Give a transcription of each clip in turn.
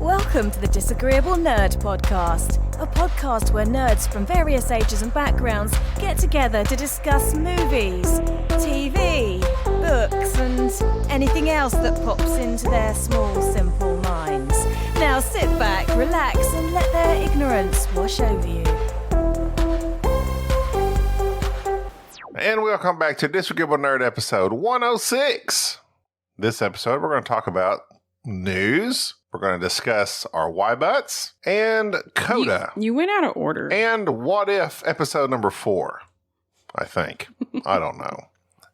Welcome to the Disagreeablenerd podcast, a podcast where nerds from various ages and backgrounds get together to discuss movies, TV, books, and anything else that pops into their small, simple minds. Now sit back, relax, and let their ignorance wash over you. And welcome back to Disagreeablenerd episode 106. This episode, we're going to talk about news. We're going to discuss our why butts and CODA. You went out of order. And what if episode number 4, I think. I don't know.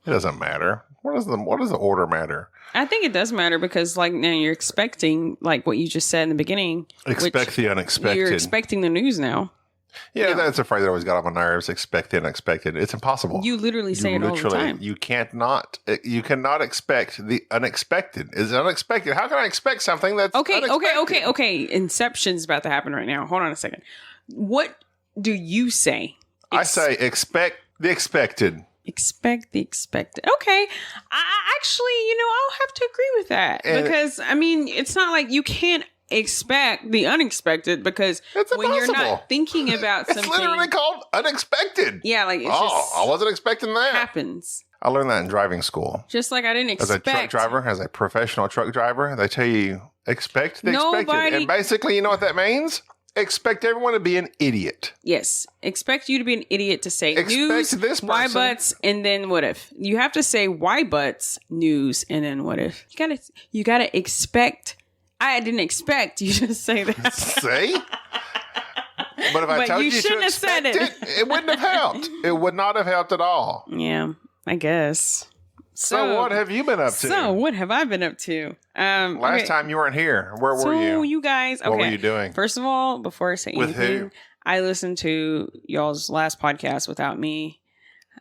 It doesn't matter. What does the order matter? I think it does matter because like now you're expecting like what you just said in the beginning. Expect the unexpected. You're expecting the news now. Yeah, that's a phrase that always got on my nerves. Expect the unexpected. It's impossible. You literally say it all the time. You cannot expect the unexpected. It's unexpected. How can I expect something that's unexpected? Okay. Inception's about to happen right now. Hold on a second. What do you say? I say expect the expected. Expect the expected. Okay. I actually, I'll have to agree with that. And because, I mean, it's not like you can't expect the unexpected because when you're not thinking about something. It's literally called unexpected. Yeah, like it's I wasn't expecting that. Happens. I learned that in driving school. Just like I didn't expect. As a truck driver, as a professional truck driver, they tell you expect the expected. And basically, you know what that means? Expect everyone to be an idiot. Yes. Expect you to be an idiot to say news, why buts, and then what if. You have to say why buts, news, and then what if. You gotta expect. I didn't expect you to say that. See? But if I told you to expect it wouldn't have helped. It would not have helped at all. Yeah, I guess. So what have you been up to? So what have I been up to? Last time you weren't here. Where were you? So you guys, what were you doing? First of all, before I say anything, with who? I listened to y'all's last podcast without me.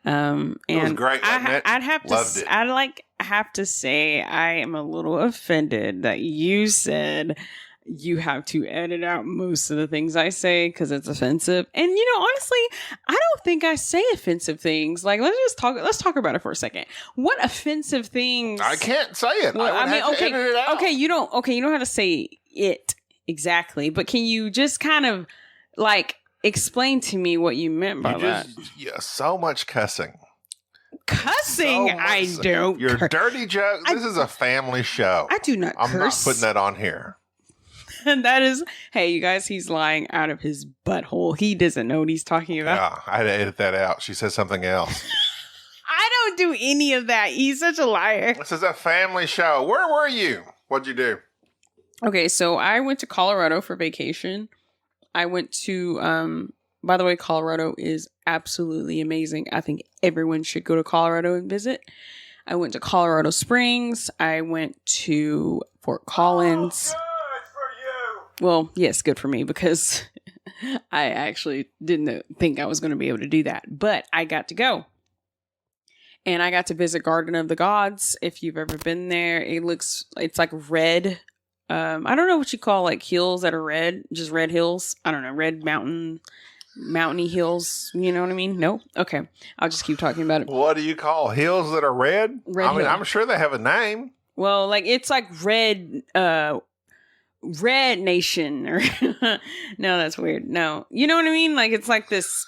And it was great. I'd have to. Loved it. Have to say I am a little offended that you said you have to edit out most of the things I say because it's offensive. And honestly, I don't think I say offensive things. Like let's talk about it for a second. What offensive things? I can't say it. Well, I mean, okay, edit it out. Okay, you don't know how to say it exactly, but can you just kind of like explain to me what you meant by that? Yeah, so much cussing. Cussing? I don't. Your dirty joke. This is a family show. I do not curse. I'm not putting that on here. And that is, hey, you guys, he's lying out of his butthole. He doesn't know what he's talking about. Yeah, I had to edit that out. She said something else. I don't do any of that. He's such a liar. This is a family show. Where were you? What'd you do? Okay, so I went to Colorado for vacation. I went to, by the way, Colorado is absolutely amazing. I think everyone should go to Colorado and visit. I went to Colorado Springs. I went to Fort Collins. Oh, good for you. Well, yes, good for me because I actually didn't think I was going to be able to do that. But I got to go. And I got to visit Garden of the Gods. If you've ever been there, it's like red. I don't know what you call like hills that are red, just red hills. I don't know, red mountainy hills. You know what I mean? No? Okay. I'll just keep talking about it. What do you call hills that are red? Red hill. I'm sure they have a name. Well, like it's like red nation or no, that's weird. No. You know what I mean? Like it's like this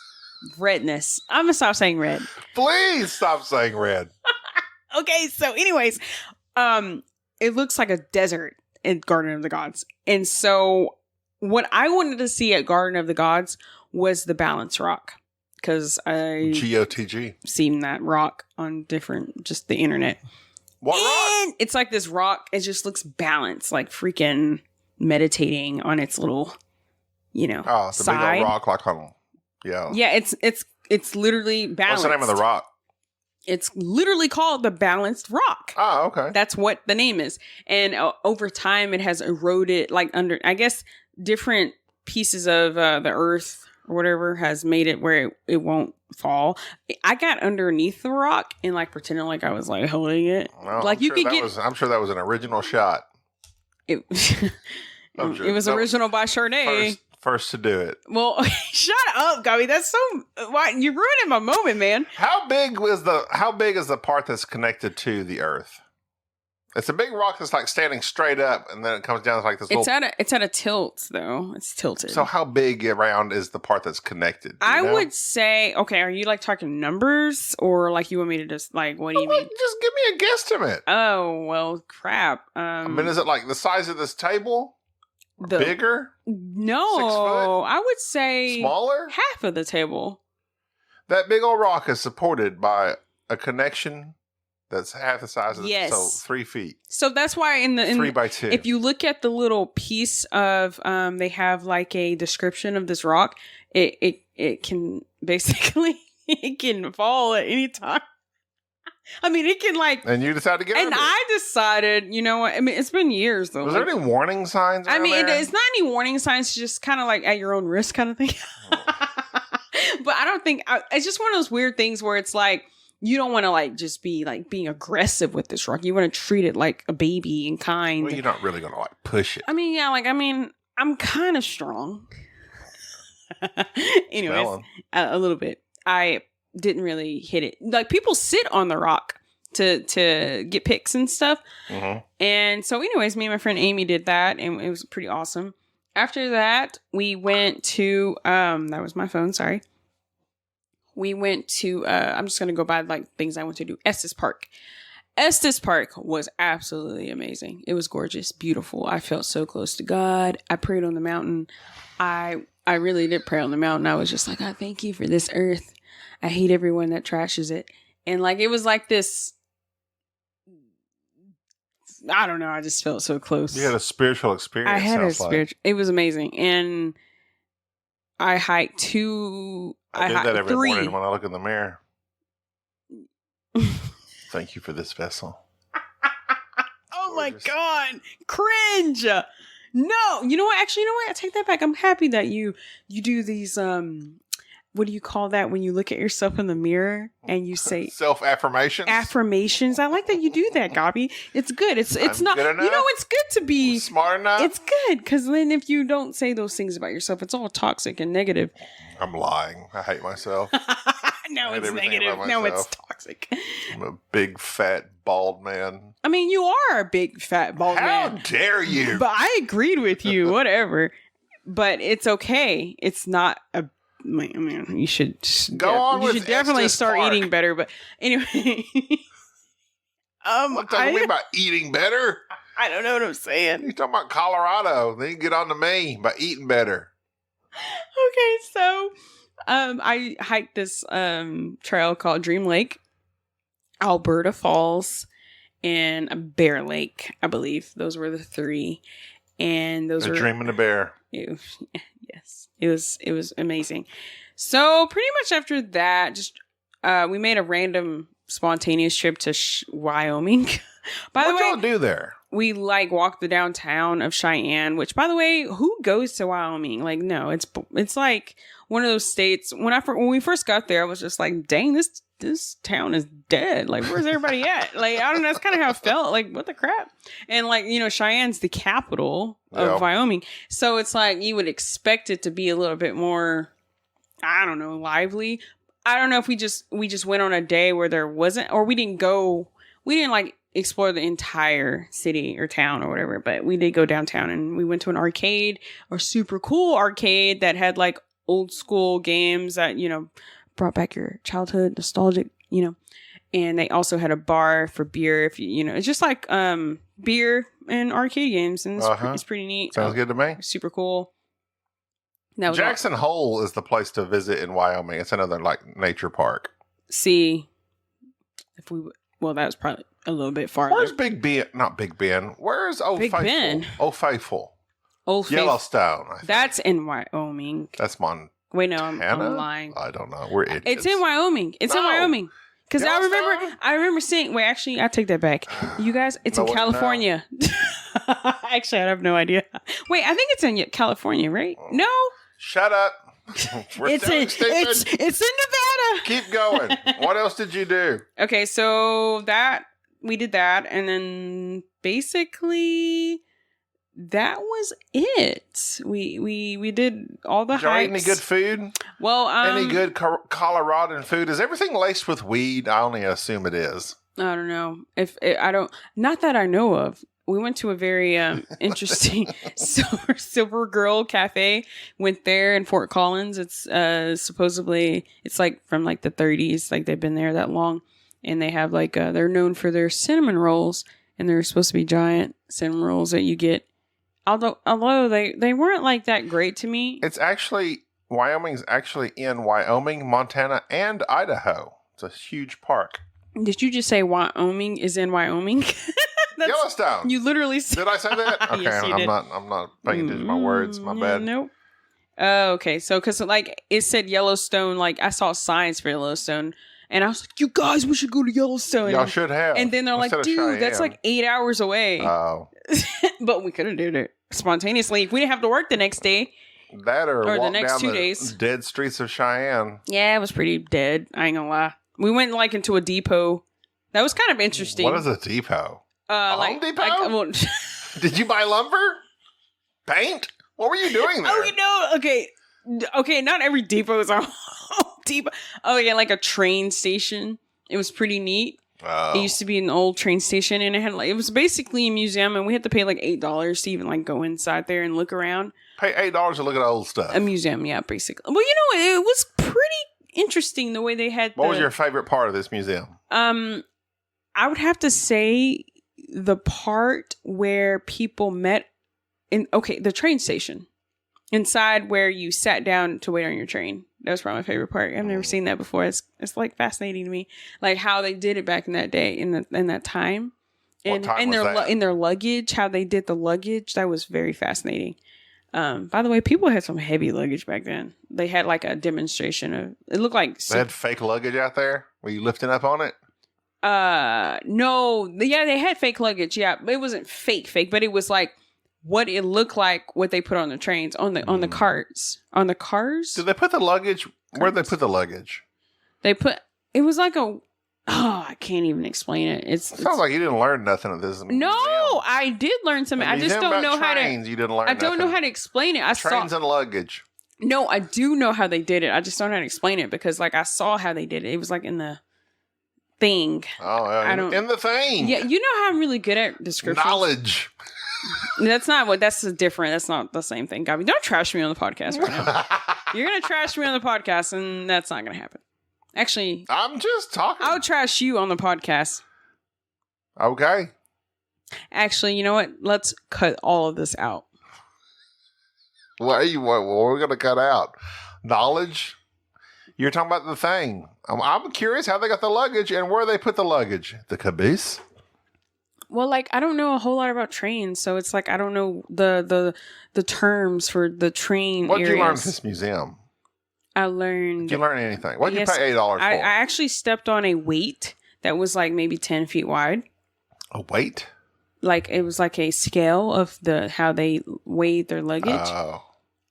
redness. I'm gonna stop saying red. Please stop saying red. Okay, so anyways, it looks like a desert in Garden of the Gods. And so what I wanted to see at Garden of the Gods was the balance rock. Because I GOTG seen that rock on just the internet. What rock? It's like this rock. It just looks balanced, like freaking meditating on its little, it's a big old rock like on. Yeah. Yeah, it's literally balanced. What's the name of the rock? It's literally called the Balanced Rock. Oh, okay. That's what the name is. And over time, it has eroded, like under, I guess, different pieces of the earth or whatever has made it where it won't fall. I got underneath the rock and like pretending like I was like holding it. Well, I'm sure that was an original shot. It was original by Chardonnay. First to do it. Well, shut up, Gabby. That's so. Why you're ruining my moment, man. How big is the part that's connected to the Earth? It's a big rock that's like standing straight up, and then it comes down like this. It's at a tilt though. It's tilted. So how big around is the part that's connected? I would say, okay, are you like talking numbers, or like you want me to just like, what do you mean? Just give me a guesstimate. Oh well, crap. I mean, is it like the size of this table? Bigger? No, 6 foot? I would say Smaller? half of the table. That big old rock is supported by a connection that's half the size of Yes. so 3 feet. So that's why in 3 by 2. if you look at the little piece of they have like a description of this rock, it can basically it can fall at any time. I mean, it can like. And you decided to get And I decided, you know what? I mean, it's been years though. Was there any warning signs? I mean, it's not any warning signs. It's just kind of like at your own risk kind of thing. But I don't think it's just one of those weird things where it's like you don't want to like just be like being aggressive with this rock. You want to treat it like a baby and kind. Well, you're not really going to like push it. I mean, yeah, I'm kind of strong. Anyways, a little bit. I didn't really hit it. Like people sit on the rock to get pics and stuff. Mm-hmm. And so anyways, me and my friend Amy did that and it was pretty awesome. After that, we went to, that was my phone, sorry. We went to, I'm just going to go by like things I went to do. Estes Park. Estes Park was absolutely amazing. It was gorgeous, beautiful. I felt so close to God. I prayed on the mountain. I really did pray on the mountain. I was just like, I thank you for this earth. I hate everyone that trashes it. And like, it was like this, I don't know. I just felt so close. You had a spiritual experience. I had a spiritual. It was amazing. And I hiked two. I did that every morning when I look in the mirror. Thank you for this vessel. Oh my God. Cringe. No. You know what? Actually, you know what? I take that back. I'm happy that you do these, what do you call that when you look at yourself in the mirror and you say self-affirmations? Affirmations. I like that you do that, Gabi. It's good. It's not good enough. You know, it's good to be smart enough. It's good because then if you don't say those things about yourself, it's all toxic and negative. I'm lying. I hate myself. No, it's negative. No, it's toxic. I'm a big, fat, bald man. I mean, you are a big, fat, bald man. How dare you? But I agreed with you. Whatever. But it's okay. It's not a. I mean, you should go on. You should definitely start eating better. But anyway, what talking about eating better? I don't know what I'm saying. You're talking about Colorado. Then you get on to me by eating better. Okay, so I hiked this trail called Dream Lake, Alberta Falls, and Bear Lake. I believe those were the three, and those were Dream and a Bear. Yes, it was amazing. So pretty much after that, just we made a random spontaneous trip to Wyoming. By the way, what y'all do there? We like walked the downtown of Cheyenne, which by the way, who goes to Wyoming? Like, no, it's like one of those states. When we first got there, I was just like, dang, this town is dead. Like, where's everybody at? Like, I don't know. That's kind of how it felt. Like, what the crap? And like, you know, Cheyenne's the capital of Wyoming. So it's like, you would expect it to be a little bit more, I don't know, lively. I don't know if we just went on a day where there wasn't, or we didn't like explore the entire city or town or whatever, but we did go downtown and we went to an arcade, a super cool arcade that had like old school games that, you know, brought back your childhood, nostalgic, you know, and they also had a bar for beer. If you know, it's just like beer and arcade games, and it's pretty neat. Sounds good to me. Super cool. Jackson Hole is the place to visit in Wyoming. It's another like nature park. See, well, that was probably a little bit farther. Where's Big Ben? Not Big Ben. Where's Old Faithful? Ben? Old Faithful. Yellowstone. I think. That's in Wyoming. That's Montana. Wait, no, I'm lying. I don't know. We're idiots. It's in Wyoming. It's in Wyoming. Because I remember seeing. Wait, actually, I take that back. You guys, it's in California. Actually, I have no idea. Wait, I think it's in California, right? No. Shut up. It's in Nevada. Keep going. What else did you do? Okay, so we did that, and then basically that was it. We did all the hikes. Any good food? Well, any good Coloradan food? Is everything laced with weed? I only assume it is. I don't know I don't. Not that I know of. We went to a very interesting Silver Girl Cafe. Went there in Fort Collins. It's supposedly it's like from like the 30s. Like they've been there that long, and they have like they're known for their cinnamon rolls, and they're supposed to be giant cinnamon rolls that you get. Although they weren't like that great to me. It's actually Wyoming's actually in Wyoming, Montana, and Idaho. It's a huge park. Did you just say Wyoming is in Wyoming? Yellowstone. You literally said. Did I say that? Okay, Yes, you did. I'm not paying attention to my words. My bad. Nope. Oh, okay. So, because like it said Yellowstone, like I saw signs for Yellowstone, and I was like, "You guys, we should go to Yellowstone." Y'all should have. And then they're like, Instead of "Dude, that's Cheyenne. like 8 hours away." Oh, But we could have did it spontaneously if we didn't have to work the next day. that or Or the walk next down 2 the days. dead streets of Cheyenne. Yeah, it was pretty dead. I ain't gonna lie. We went like into a depot. That was kind of interesting. What is a depot? Home Depot? Did you buy lumber? Paint? What were you doing there? Oh, you know, okay. Not every depot is a Home Depot. Oh yeah, like a train station. It was pretty neat. Oh. It used to be an old train station, and it was basically a museum, and we had to pay like $8 to even like go inside there and look around. Pay $8 to look at old stuff. A museum, yeah, basically. Well, you know, it was pretty interesting the way they had. What was your favorite part of this museum? I would have to say the part where people met the train station inside where you sat down to wait on your train. That was probably my favorite part. I've never seen that before. It's like fascinating to me, like how they did it back in that day in that time, and What time was that? in their luggage, how they did the luggage. That was very fascinating. By the way, people had some heavy luggage back then. They had like a demonstration of it looked like They had fake luggage out there? Were you lifting up on it? No, yeah, they had fake luggage. Yeah, but it wasn't fake, but it was like what it looked like what they put on the trains on the carts on the cars. Did they put the luggage? Where'd they put the luggage? They put it was like I can't even explain it. It sounds like you didn't learn nothing at this museum. No, I did learn something. I just don't know how to. You didn't learn. I don't know how to explain it. Trains and luggage. No, I do know how they did it. I just don't know how to explain it because like I saw how they did it. It was like in the thing. Oh, I don't. In the thing. Yeah, you know how I'm really good at descriptions. Knowledge. That's different. That's not the same thing, Gabby. Don't trash me on the podcast right now. You're gonna trash me on the podcast, and that's not gonna happen. Actually, I'm just talking. I'll trash you on the podcast. Okay. Actually, you know what? Let's cut all of this out. What are we gonna cut out? Knowledge. You're talking about the thing. I'm curious how they got the luggage and where they put the luggage. The caboose. Well, like I don't know a whole lot about trains, so it's like I don't know the terms for the train. What did you learn areas. at this museum? I learned. Did you learn anything? What did you pay $8 for? I actually stepped on a weight that was like maybe 10 feet wide. A weight? Like it was like a scale of how they weighed their luggage. Oh.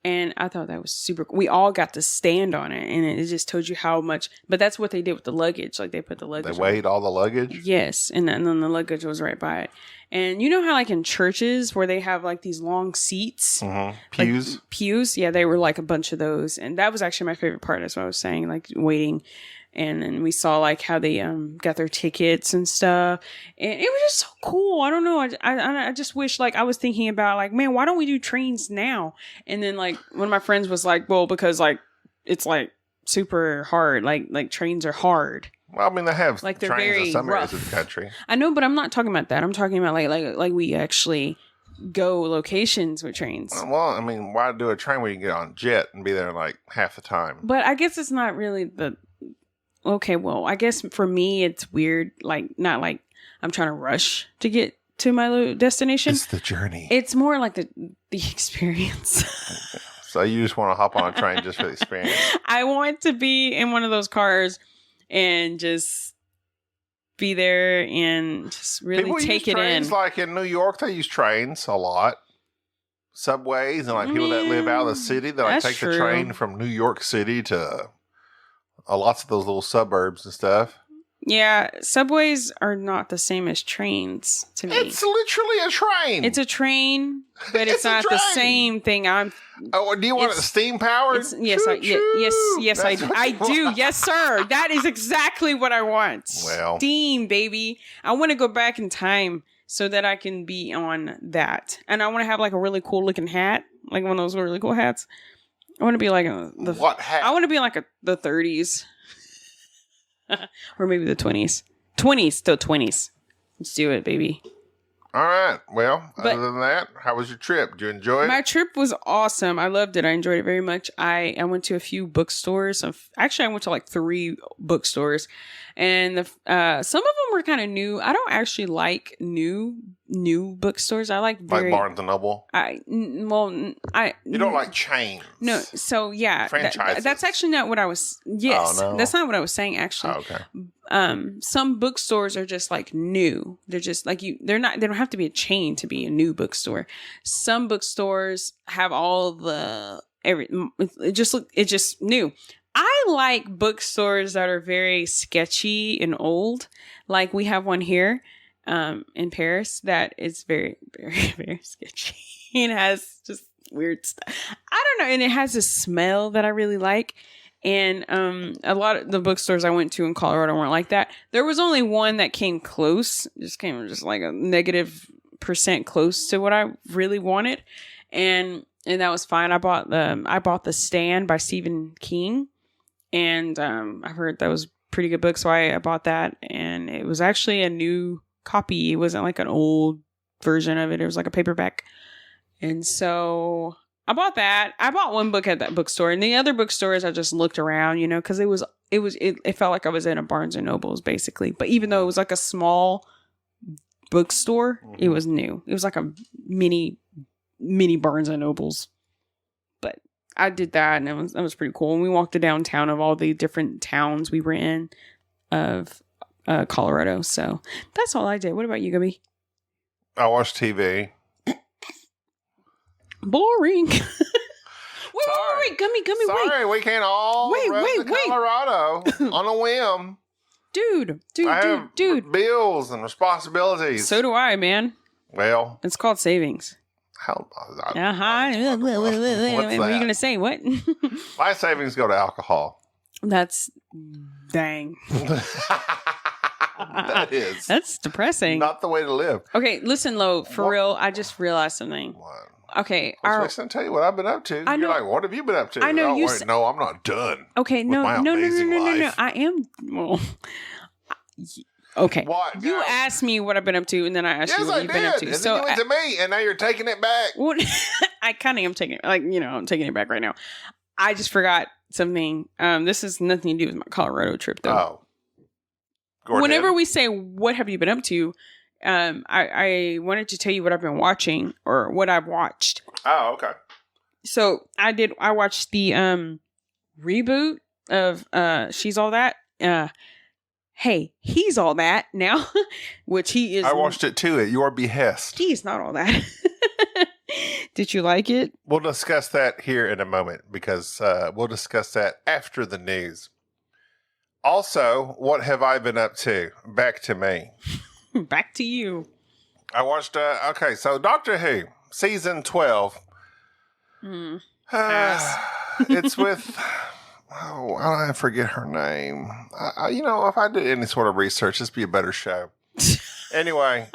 And I thought that was super cool. We all got to stand on it, and it just told you how much. But that's what they did with the luggage. Like they put the luggage. They weighed all the luggage? Yes, and then the luggage was right by it. And you know how like in churches where they have like these long seats, pews, like, pews. Yeah, they were like a bunch of those, and that was actually my favorite part. That's what I was saying, like waiting. And then we saw like how they got their tickets and stuff, and it was just so cool. I don't know. I just wish like I was thinking about like, man, why don't we do trains now? And then like one of my friends was like, well, because like it's like super hard. Like trains are hard. Well, I mean they have like they're trains very in some rough. areas of the country. I know, but I'm not talking about that. I'm talking about like we actually go locations with trains. Well, I mean, why do a train where you can get on a jet and be there in like half the time? But I guess it's not really the. Okay, well, I guess for me, it's weird. Like, not like I'm trying to rush to get to my destination. It's the journey. It's more like the experience. So you just want to hop on a train just for the experience? I want to be in one of those cars and just be there and just really people take use it trains, in. Like in New York, they use trains a lot. Subways and like people that live out of the city, they like That's take the train from New York City to lots of those little suburbs and stuff. Yeah, subways are not the same as trains to me. It's literally a train. It's a train, but it's It's a not the train. same thing. Oh, do you want it steam powered? Yes, I do. I do. Yes, sir. That is exactly what I want. Well. Steam, baby. I want to go back in time so that I can be on that, and I want to have like a really cool looking hat, like one of those really cool hats. I want to be like what hat? I want to be like the 30s. Or maybe the 20s. 20s. Let's do it, baby. All right. Well, other than that, how was your trip? Did you enjoy it? My trip was awesome. I loved it. I enjoyed it very much. I went to a few bookstores. Actually, I went to like 3 bookstores. And some of them were kind of new. I don't actually like new bookstores. I like Barnes and Noble? You don't like chains? No. So, yeah. Franchises? That's actually not what I was... Yes. Oh, no. That's not what I was saying, actually. Oh, okay. Some bookstores are just like new. They're just like they don't have to be a chain to be a new bookstore. Some bookstores have all it's just new. I like bookstores that are very sketchy and old. Like we have one here in Paris that is very, very, very sketchy. It has just weird stuff. I don't know. And it has a smell that I really like. And a lot of the bookstores I went to in Colorado weren't like that. There was only one that came close. Just like a -% close to what I really wanted. And that was fine. I bought The Stand by Stephen King. And I heard that was a pretty good book, so I bought that. And it was actually a new copy. It wasn't like an old version of it. It was like a paperback. And so I bought that. I bought one book at that bookstore. And the other bookstores, I just looked around, because it felt like I was in a Barnes and Nobles, basically. But even though it was like a small bookstore, it was new. It was like a mini Barnes and Nobles. But I did that, and that was pretty cool. And we walked the downtown of all the different towns we were in of Colorado. So that's all I did. What about you, Gubby? I watched TV. Boring. wait, Sorry. Gummy, Sorry, we can't all run to wait. Colorado on a whim. Dude. I have bills and responsibilities. So do I, man. Well, it's called savings. How? What are you gonna say? What? My savings go to alcohol. That's dang. That is. That's depressing. Not the way to live. Okay, listen, Lo, for real, I just realized something. What? Okay. I was going to tell you what I've been up to. I know, You're like, what have you been up to? I know no, I'm not done. Okay, no. I am. Well, okay. What? You asked me what I've been up to, and then I asked you what you've been up to. And then you went to me, and now you're taking it back. What? I kind of am taking it. I'm taking it back right now. I just forgot something. This has nothing to do with my Colorado trip, though. Oh. Whenever we say, what have you been up to? I wanted to tell you what I've been watching or what I've watched. Oh, okay. So I watched the reboot of She's All That. Hey, he's all that now, which he is. I watched it too at your behest. He's not all that. Did you like it? We'll discuss that here in a moment because we'll discuss that after the news. Also, what have I been up to? Back to me. Back to you. I watched, so Doctor Who, season 12. It's with, I forget her name. If I did any sort of research, this would be a better show. Anyway,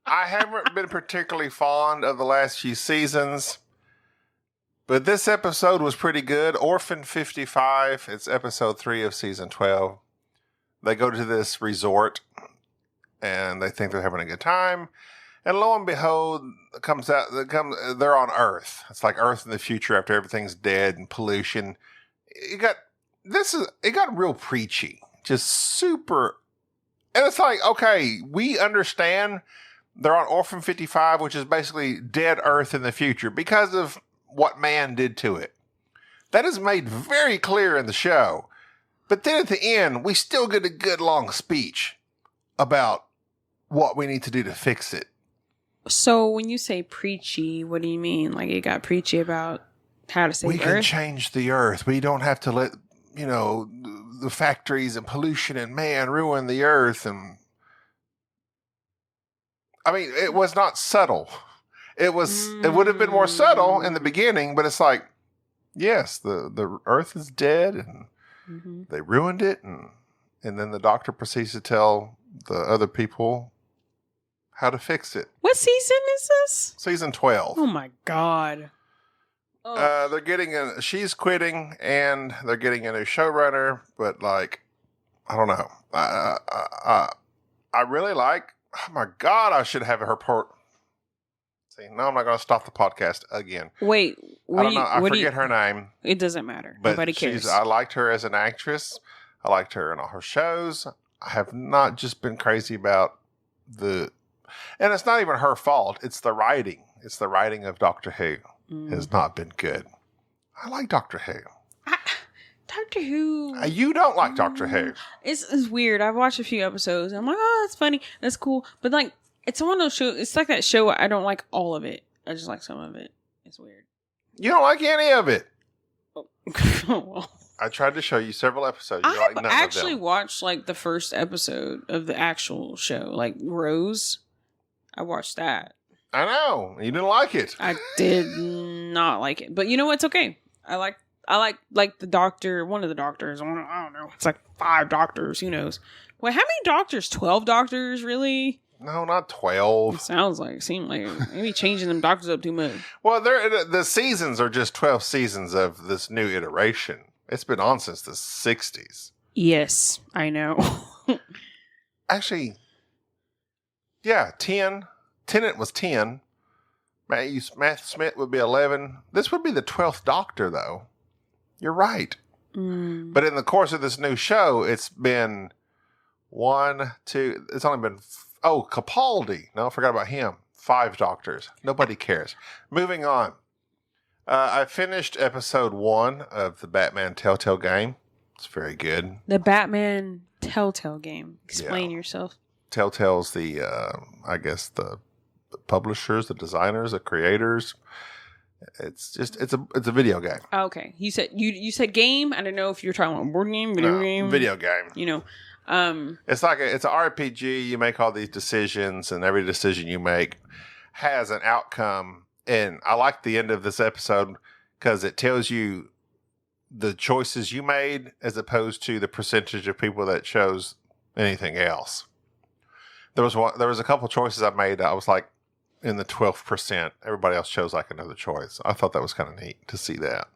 I haven't been particularly fond of the last few seasons, but this episode was pretty good. Orphan 55, it's episode 3 of season 12. They go to this resort and they think they're having a good time. And lo and behold, they're on Earth. It's like Earth in the future after everything's dead and pollution. It got real preachy. Just super. And it's like, okay, we understand they're on Orphan 55, which is basically dead Earth in the future because of what man did to it. That is made very clear in the show. But then at the end, we still get a good long speech about what we need to do to fix it. So when you say preachy, what do you mean? Like it got preachy about how to save Earth? We can change the Earth. We don't have to let, the the factories and pollution and man ruin the earth. And I mean, it was not subtle. It would have been more subtle in the beginning, but it's like, yes, the earth is dead and they ruined it. And then the doctor proceeds to tell the other people how to fix it. What season is this? Season 12. Oh my God. Oh. They're getting she's quitting and they're getting a new showrunner, but like, I don't know. I really like, oh my God, I should have her See, no, I'm not going to stop the podcast again. Wait, I don't know. I forget her name. It doesn't matter. But Nobody cares. I liked her as an actress. I liked her in all her shows. I have not just been crazy about and it's not even her fault. It's the writing. It's the writing of Doctor Who has not been good. I like Doctor Who. Doctor Who. You don't like Doctor Who. It's weird. I've watched a few episodes. And I'm like, oh, that's funny. That's cool. But like, it's one of those shows. It's like that show. I don't like all of it. I just like some of it. It's weird. You don't like any of it. Oh, well. I tried to show you several episodes. You I like none actually of them. watched like the first episode of the actual show, like Rose. I watched that. I know you didn't like it. I did not like it, but you know what's okay. I like the doctor. One of the doctors. I don't know. It's like 5 doctors. Who knows? Wait, how many doctors? 12 doctors? Really? No, not 12. Seemed like maybe changing them doctors up too much. Well, the seasons are just 12 seasons of this new iteration. It's been on since the 60s. Yes, I know. Actually, yeah, 10. Tennant was 10. Matt Smith would be 11. This would be the 12th Doctor, though. You're right. But in the course of this new show, it's been 1, 2. It's only been... Capaldi. No, I forgot about him. 5 doctors. Nobody cares. Moving on. I finished episode 1 of the Batman Telltale game. It's very good. The Batman Telltale game. Explain yourself. Telltale's the, I guess, the publishers, the designers, the creators. It's a video game. Okay. You said game? I don't know if you're talking about board game, video game. Video game. You know. It's like it's an RPG. You make all these decisions, and every decision you make has an outcome. And I like the end of this episode because it tells you the choices you made as opposed to the percentage of people that chose anything else. There was a couple choices I made that I was like in the 12%. Everybody else chose like another choice. I thought that was kind of neat to see that.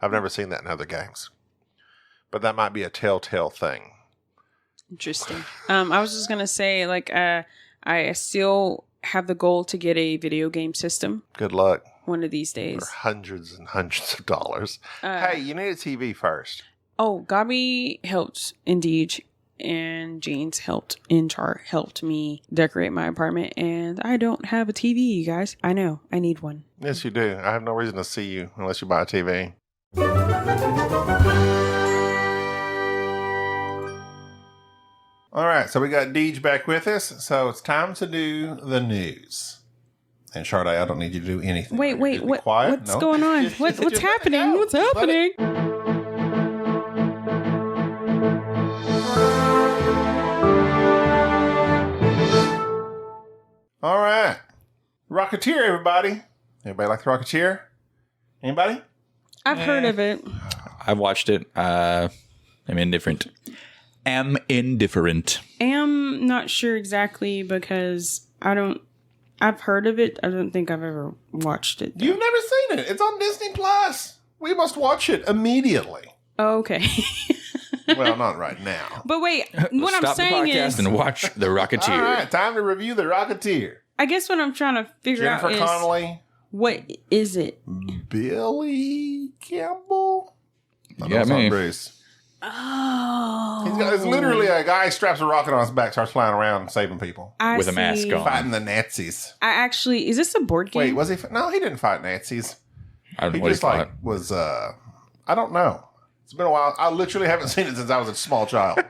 I've never seen that in other games, but that might be a Telltale thing. Interesting. I was just gonna say, like, I still have the goal to get a video game system. Good luck. One of these days. For hundreds and hundreds of dollars. Hey, you need a TV first. Oh, Gabi helped Indeed, and Jane's helped me decorate my apartment, and I don't have a TV, you guys. I know. I need one. Yes, you do. I have no reason to see you unless you buy a TV. All right, so we got Deej back with us, so it's time to do the news. And Sade, I don't need you to do anything. Wait, what? Quiet. What's going on? What's happening? What's happening? All right, Rocketeer, everybody. Everybody like the Rocketeer? Anybody? I've heard of it. I've watched it. I'm indifferent. Am not sure exactly because I've heard of it. I don't think I've ever watched it, though. You've never seen it. It's on Disney Plus. We must watch it immediately. Oh, okay. Well, not right now. But wait, what I'm saying is... Stop the podcast and watch The Rocketeer. All right, time to review The Rocketeer. I guess what I'm trying to figure out is... Jennifer Connelly. What is it? Billy Campbell? You got me. Bruce. Oh. It's literally a guy straps a rocket on his back, starts flying around and saving people. With a mask on. Fighting the Nazis. Is this a board game? Wait, was he? No, he didn't fight Nazis. I don't know He what just he thought. was, I don't know. It's been a while. I literally haven't seen it since I was a small child.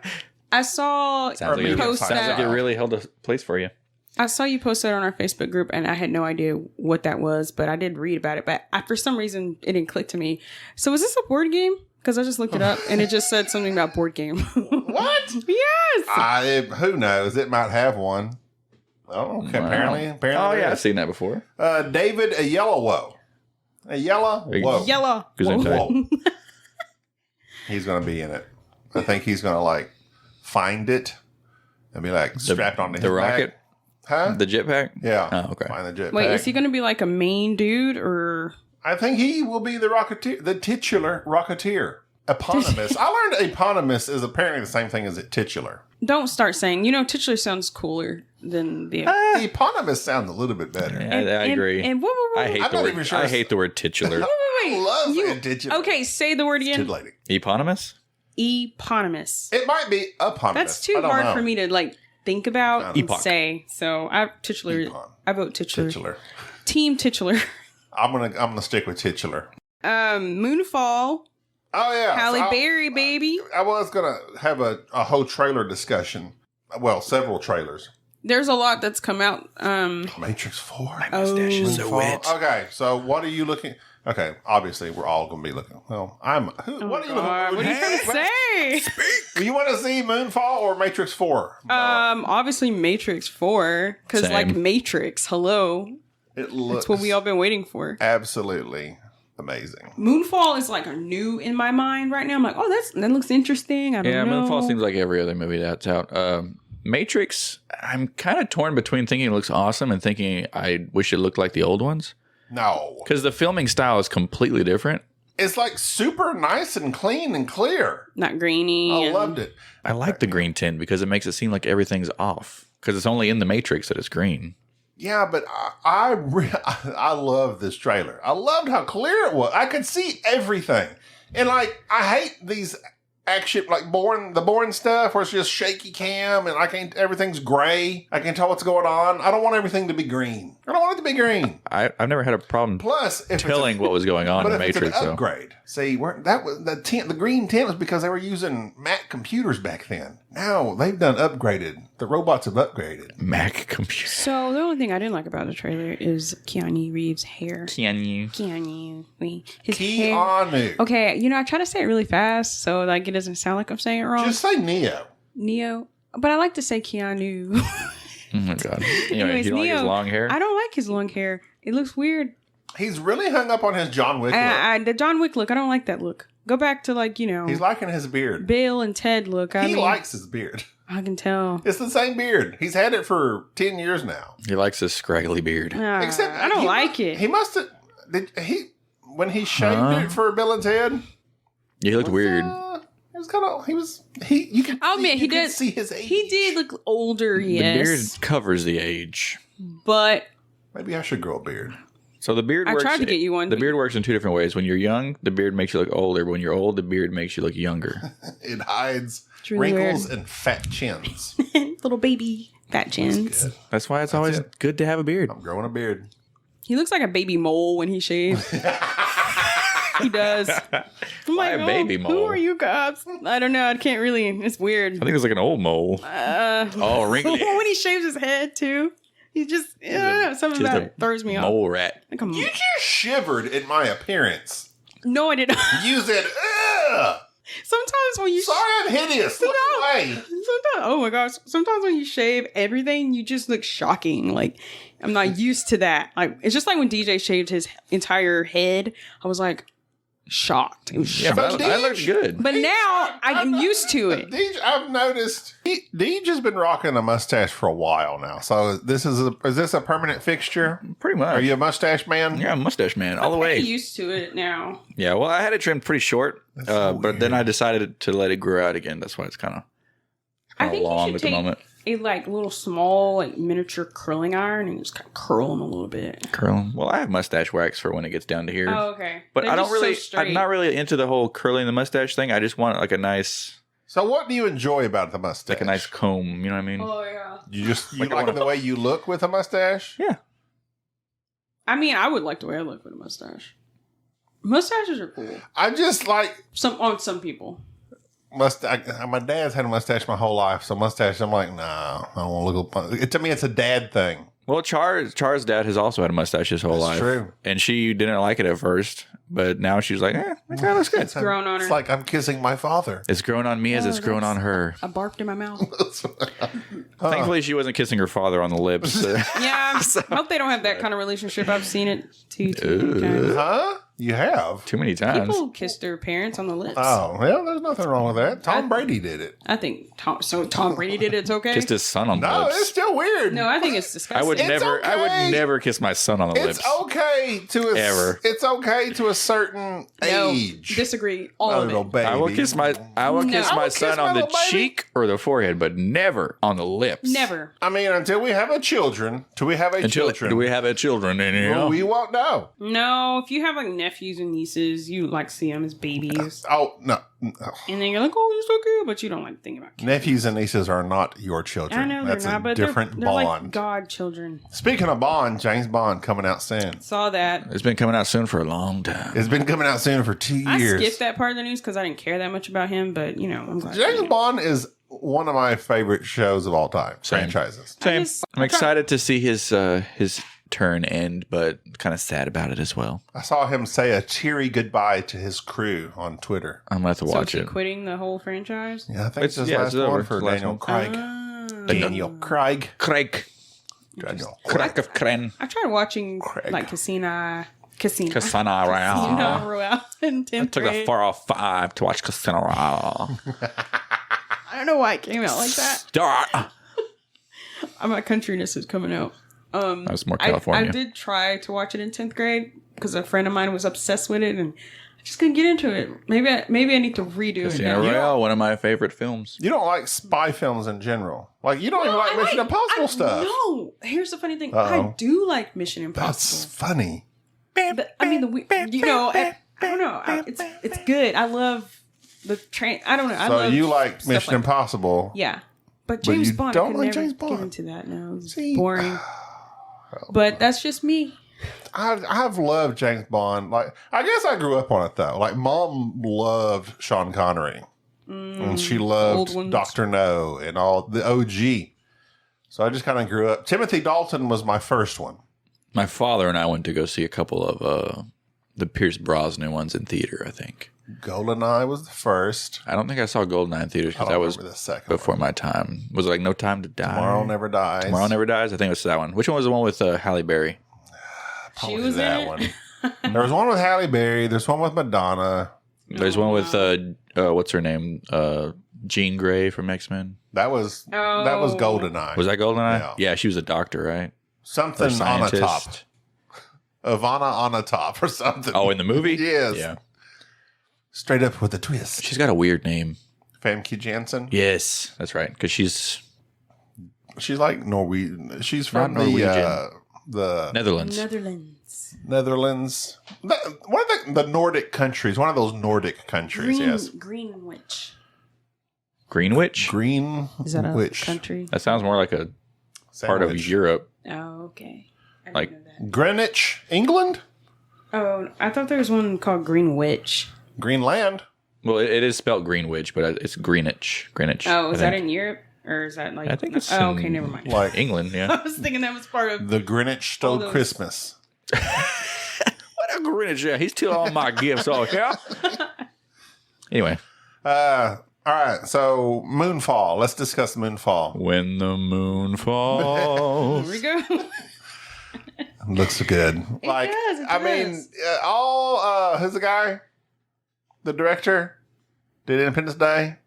I saw Sounds you post sounds like it that. really held a place for you. I saw you post that on our Facebook group, and I had no idea what that was, but I did read about it. But for some reason, it didn't click to me. So is this a board game? Because I just looked it up and it just said something about board game. What? Yes. Who knows? It might have one. Oh, okay. Wow. Apparently. Oh, there yeah, I've is. seen that before. David Oyelowo. Yellow. Gesundheit. Whoa. He's going to be in it. I think he's going to like find it and be like strapped onto his the rocket? back. Huh? The jetpack? Yeah. Oh, okay. Find the jetpack. Wait, is he going to be like a main dude or? I think he will be the Rocketeer, the titular Rocketeer. Eponymous. I learned eponymous is apparently the same thing as a titular. Don't start saying, titular sounds cooler than the. Eponymous sounds a little bit better. Yeah, I agree. And what? I hate I'm the not word. even sure I it's- hate the word titular. I love saying titular. Okay, say the word again. Titillating. Eponymous? Eponymous. It might be eponymous. That's too I don't hard know. for me to like think about and Epoch. say. So I titular. Epon. I vote titular. Titular. Team titular. I'm gonna stick with titular. Moonfall. Oh yeah, Halle So Berry, baby. I was gonna have a whole trailer discussion. Well, several trailers. There's a lot that's come out. Matrix 4. Mustache is so Moonfall. wet. Okay, so what are you looking? Okay, obviously we're all gonna be looking. Well, what are you God, looking? what are you trying to say? You want to see Moonfall or Matrix 4? Obviously Matrix 4, because Same. like Matrix, hello, It looks that's what we all been waiting for. absolutely amazing. Moonfall is like a new in my mind right now. I'm like, oh, that looks interesting. I don't Yeah, know. Moonfall seems like every other movie that's out. Matrix, I'm kind of torn between thinking it looks awesome and thinking I wish it looked like the old ones. No, Because the filming style is completely different. it's like super nice and clean and clear. Not grainy. I and- loved it. I like the green tint because it makes it seem like everything's off. Because it's only in the Matrix that it's green. Yeah, but I love this trailer. I loved how clear it was. I could see everything. And like, I hate these action, like the boring stuff where it's just shaky cam and everything's gray. I can't tell what's going on. I don't want everything to be green. I don't want it to be green. I've never had a problem Plus, if telling what was going on but in if Matrix. it's an So. upgrade. See, that was the green tint was because they were using Mac computers back then. Now they've upgraded. The robots have upgraded. Mac computer. So the only thing I didn't like about the trailer is Keanu Reeves' hair. Can you? His hair. Keanu. Okay, I try to say it really fast so like it doesn't sound like I'm saying it wrong. Just say Neo. Neo, but I like to say Keanu. Oh my god. Anyway, Anyways, you don't like his Neo, long hair? I don't like his long hair. It looks weird. He's really hung up on his John Wick look. The John Wick look, I don't like that look. Go back to He's liking his beard. Bill and Ted look. He likes his beard. I can tell. It's the same beard. He's had it for 10 years now. He likes his scraggly beard. Except I don't like it. He must have. When he shaved it for Bill and Ted? Yeah, he looked weird. It was kind of. You can. I'll admit, you he could did. see his age. He did look older, The yes. beard covers the age. But Maybe I should grow a beard. So the beard I works. tried to get you one. The beard works in two different ways. When you're young, the beard makes you look older. When you're old, the beard makes you look younger. It hides It's really wrinkles and fat chins. little baby fat chins. Good. That's why it's always it. good to have a beard. I'm growing a beard. He looks like a baby mole when he shaves. He does. I'm Why like, a baby Who mole? are you guys? I don't know. I can't really. It's weird. I think it's like an old mole. Oh, wrinkly. when he shaves his head too, he just I don't know. Something Just about a it throws me off. mole rat. Like a You just shivered at my appearance. No, I did not. You said, ugh. Sometimes when you Sorry I'm hideous. Look No. away. sometimes oh my gosh, sometimes when you shave everything, you just look shocking. Like I'm not used to that. Like it's just like when DJ shaved his entire head. I was like shocked. It was Yeah, shocking. but I look good. But now I'm used to it. Deej, I've noticed Deej has been rocking a mustache for a while now. So is this a permanent fixture? Pretty much. Are you a mustache man? Yeah, I'm a mustache man all the I'm way. used to it now. Yeah, well, I had it trimmed pretty short, so but then I decided to let it grow out again. That's why it's kind I of think you long should at the take moment. a like little small like miniature curling iron and just kind of curl them a little bit. Curling. Well, I have mustache wax for when it gets down to here. Oh, okay. But They're I don't just so really, straight. I'm not really into the whole curling the mustache thing. I just want like a nice So what do you enjoy about the mustache? like a nice comb. You know what I mean? Oh yeah. You Like I like wanna- the way you look with a mustache? Yeah. I mean, I would like the way I look with a mustache. Mustaches are cool. I just like On some people. my dad's had a mustache my whole life, so mustache. I'm like, nah, I don't want to look. To me, it's a dad thing. Well, Char's dad has also had a mustache his whole That's life. true. And she didn't like it at first. but now she's like, that kind of looks good. It's grown on her. It's like I'm kissing my father. It's grown on me as it's grown on her. I barked in my mouth. Thankfully, she wasn't kissing her father on the lips. Yeah, I hope they don't have that kind of relationship. I've seen it too many times. Huh? You have? Too many times. People kiss their parents on the lips. Oh, well, there's nothing wrong with that. Tom Brady did it. I think Tom Brady did it. It's okay. Kissed his son on the No, lips. it's still weird. No, I think it's disgusting. I would It's never. okay. I would never kiss my son on the lips. It's okay to Ever. It's okay to a certain No, age. disagree. All Oh, of little it. baby. I will kiss my. I will No. kiss I my will son kiss my on the little baby. cheek or the forehead, but never on the lips. Never. I mean, until we have children. Till we have children. Do we have a children in here? Well, we won't know. No, if you have like nephews and nieces, you like see them as babies, Oh no, and then you're like, "Oh, you're so cute," but you don't like thinking about kids. nephews and nieces are not your children. I know That's they're not, a but different they're bond. like godchildren. Speaking of Bond, James Bond coming out soon. Saw that. It's been coming out soon for a long time. It's been coming out soon for 2 I years. skipped that part of the news because I didn't care that much about him, but you know, I'm glad. James Bond is one of my favorite shows of all time. Same. Franchises. Same. just- I'm excited to see his turn end, but kind of sad about it as well. I saw him say a cheery goodbye to his crew on Twitter. I'm gonna have to So watch is he it. quitting the whole franchise? Yeah, I think it's his It's last over. one for It's the last Daniel one. Craig. Ah. Daniel Craig. Craig. Daniel Craig of Kren. I tried watching Craig. like Casino Casino Royale. Royale in 10th Took a grade. 405 to watch Casino Royale. I don't know why it came out like that. Start. My countryness is coming out. That's more I California. did try to watch it in 10th grade because a friend of mine was obsessed with it, and I just couldn't get into it. Maybe I need to redo it. Casino now. Royale, one of my favorite films. You don't like spy films in general. Like, you don't even like Mission Impossible stuff. No, here's the funny thing. Uh-oh. I do like Mission That's Impossible. funny. But, I mean, I don't know. It's good. I love the train. I don't know. I So love you like stuff Mission that. Impossible. Yeah. But But James you Bond, don't I could like never James get Bond. into that. No, it's See? boring. But that's just me. I've loved James Bond. Like, I guess I grew up on it though. Like, Mom loved Sean Connery, and she old loved ones. Dr. No and all the OG. So I just kind of grew up. Timothy Dalton was my first one. My father and I went to go see a couple of the Pierce Brosnan ones in theater, I think. GoldenEye was the first. I don't think I saw Goldeneye in theaters I because don't that was remember the second before one. my time. Was it like No Time to Die? Tomorrow Never Dies. Tomorrow Never Dies? I think it was that one. Which one was the one with Halle Berry? Probably She was that in it? one. There was one with Halle Berry. There's one with Madonna. There's one with, what's her name? Jean Grey from X-Men. That was GoldenEye. Was that Goldeneye? Yeah. Yeah, she was a doctor, right? Something Or on a scientist. top. Ivana on a top or something. Oh, in the movie? Yes. Yeah. Straight up with a twist. She's got a weird name. Famke Janssen. Yes, that's right. Because she's She's like Norwegian. She's Not from Norwegian. the Netherlands. Netherlands. One of the Nordic countries. One of those Nordic countries. Yes. Greenwich. Greenwich? Green. Is that a Witch. country? That sounds more like a part of Sandwich. Europe. Oh, okay. I didn't Like- know that. Greenwich, England. Oh, I thought there was one called Greenwich. Greenland. Well, it is spelled Greenwich, but it's Greenwich. Greenwich. Oh, is I that think. in Europe? Or is that like... I think it's Oh, in- okay, never mind. Like England, I yeah. was thinking that was part of... the Greenwich stole All those- Christmas. What a Greenwich, yeah. He steal all my gifts, oh, yeah? Anyway. All right. So Moonfall. Let's discuss Moonfall. When the moon falls. Here we go. Looks good. Like, does, it I mean, does. who's the guy? The director did Independence Day.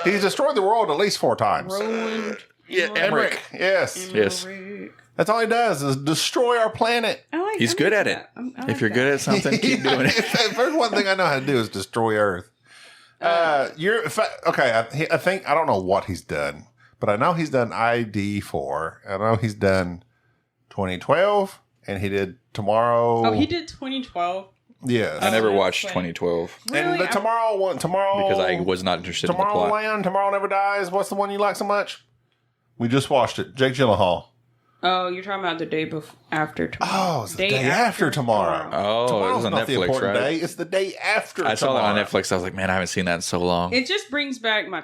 He's destroyed the world at least 4 times. Roland. Yeah, Emmerich. Yes. Yes. That's all he does is destroy our planet. He's good at it. If you're good at something, keep doing it. If there's one thing I know how to do is destroy Earth. Okay. I think I don't know what he's done, but I know he's done ID4. I know he's done 2012, and he did Tomorrow. Oh, he did 2012. Yes. I never that's watched funny. 2012 And Really? the Tomorrow one, Tomorrow because I was not interested in the plot. Tomorrowland, Tomorrow Never Dies. What's the one you like so much? We just watched it. Jake Gyllenhaal. Oh, you're talking about the day after tomorrow. Oh, it's the day after tomorrow. Oh, it Tomorrow's was on not the Netflix, important right? day. It's the day after I saw that on tomorrow. Netflix. I was like, man, I haven't seen that in so long. It just brings back my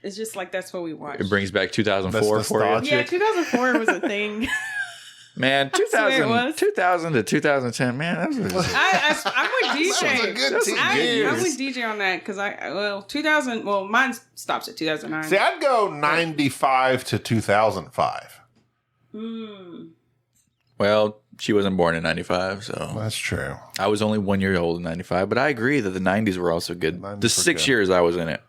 it's just like that's what we watched. It brings back 2004 That's for you. nostalgia. Yeah, 2004 was a thing. Man, swear it was. 2000 to 2010, man, that was I'm with DJ. That was a good 2 years. I'm with DJ on that because 2000. Well, mine stops at 2009. See, I'd go 95 to 2005. Well, she wasn't born in 95, so That's true. I was only 1 year old in 95, but I agree that the 90s were also good. 90s The were 6 good. years I was in it.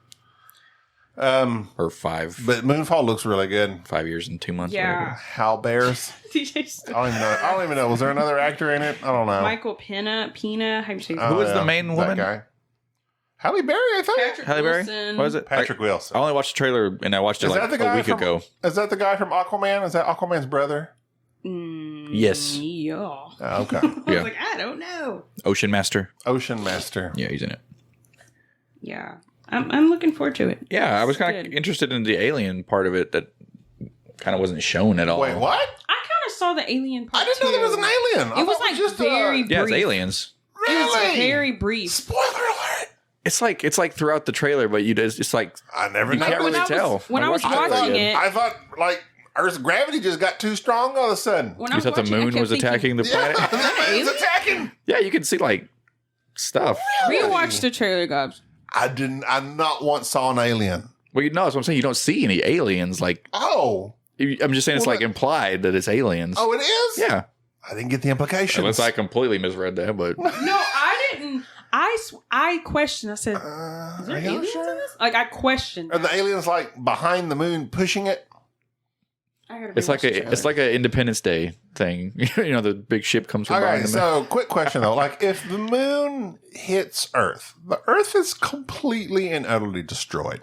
Or 5. But Moonfall looks really good. 5 years and 2 months. Yeah. Hal Bears. DJ. I don't even know. Was there another actor in it? I don't know. Michael Pena. How you say Oh, Who was the main that woman? guy. Halle Berry, I think. Patrick Halle Berry? Wilson. What is it? Patrick Wilson. I only watched the trailer and I watched it Is like that the a guy week from, ago. Is that the guy from Aquaman? Is that Aquaman's brother? Yes. Yeah. Oh, okay. I was Yeah. like, I don't know. Ocean Master. Ocean Master. Yeah, he's in it. Yeah. I'm looking forward to it. Yeah, I was kind Good. of interested in the alien part of it that kind of wasn't shown at all. Wait, what? I kind of saw the alien part I didn't know there was an alien. I It was thought like just very Yeah, it's brief. aliens. It was Really? very brief. Spoiler alert. It's like throughout the trailer, but it's like I never you can't noticed. really tell. when I was watched watching again. it- I thought like Earth's gravity just got too strong all of a sudden. When I You was thought the watching it, I moon kept was thinking, attacking the Yeah, planet? the moon's attacking. Yeah, you can see like stuff. Rewatch the trailer, Gobs. I not once saw an alien. Well, you know, that's what I'm saying. You don't see any aliens. Like, Oh. I'm just saying it's Well, like implied that it's aliens. Oh, it is? Yeah. I didn't get the implications. Unless I completely misread that, but No, I didn't. I questioned. I said, "Is Are there you aliens sure? in this?" Like I questioned. Are the aliens like behind the moon pushing it? I gotta it's like rewatch the trailer. it's like an Independence Day thing. You know, the big ship comes from behind Okay, the moon. so quick question though. Like if the moon hits Earth, the Earth is completely and utterly destroyed.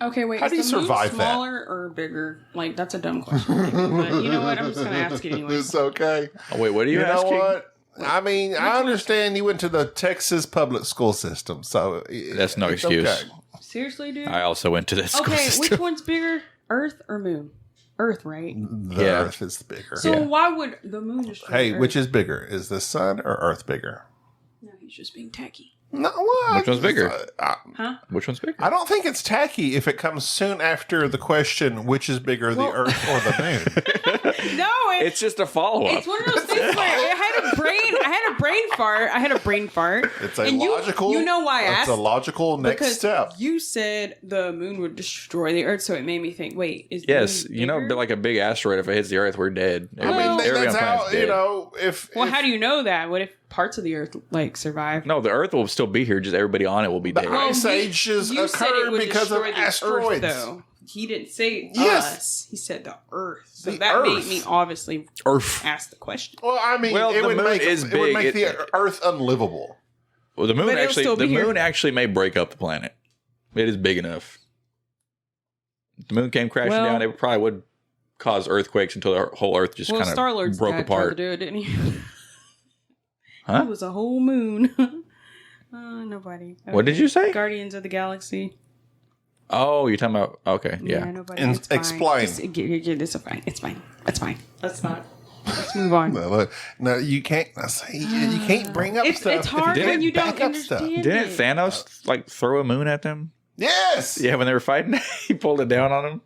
Okay, wait. How Is do you the moon survive that? smaller or bigger? Like that's a dumb question. But you know what? I'm just gonna ask it anyway. It's okay. Oh, wait, what are you, You know asking? what? I mean, I understand you went to the Texas public school system, so That's no it's excuse. okay. Seriously, dude. I also went to that school Okay, system. which one's bigger, Earth or Moon? Earth, right? The Yeah. Earth is bigger. So why would the Moon destroy Hey, Earth? which is bigger? Is the sun or Earth bigger? No, he's just being tacky. No, what? Which one's bigger? Huh? Which one's bigger? I don't think it's tacky if it comes soon after the question, which is bigger, the Earth or the moon? No, It's just a follow up. it's one of those things where I had a brain fart. It's a And logical. You know why I It's asked? a logical next Because step. you said the moon would destroy the Earth, so it made me think. Wait, is the Yes, moon you know, bigger? like a big asteroid, if it hits the Earth, we're dead. I mean, Everybody that's on the how planet's you dead. know. If Well, how do you know that? What if parts of the Earth like survive? No, the Earth will still be here. Just everybody on it will be dead. Well, Ice ages you said it occurred would because of destroy the asteroids. Earth, though. He didn't say Yes. us. He said the Earth. So The that made Earth. me obviously Earth. ask the question. Well, I mean, Well, it the would moon make is it would big. make the Earth unlivable. Well, the moon But it'll actually, still the be here. moon actually may break up the planet. It is big enough. If the moon came crashing Well- down, it probably would cause earthquakes until the whole Earth just Well, kind Star of Lord's broke dad tried to apart. do it, didn't he? Huh? It was a whole moon. Nobody. What did you say? Guardians of the Galaxy. Oh, you're talking about okay, yeah. Nobody. And It's fine. explain. Just, it's fine. It's fine. It's fine. Let's not. Let's move on. No, look, no, you can't. See, you can't bring up It's stuff. it's if you hard didn't when you back don't up stuff. understand. Didn't it. Thanos like throw a moon at them? Yes. Yeah, when they were fighting, he pulled it down on them.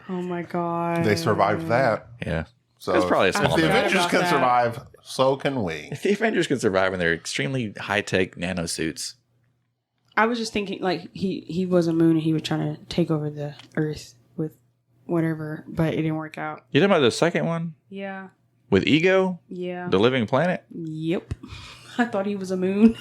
Oh my god. They survived that. Yeah. So That's probably a if small the amount. Avengers About can that. survive, so can we. If the Avengers can survive in their extremely high tech nano suits. I was just thinking, like he was a moon and he was trying to take over the Earth with whatever, but it didn't work out. You talking about the second one Yeah. with Ego, Yeah. the living planet? Yep. I thought he was a moon.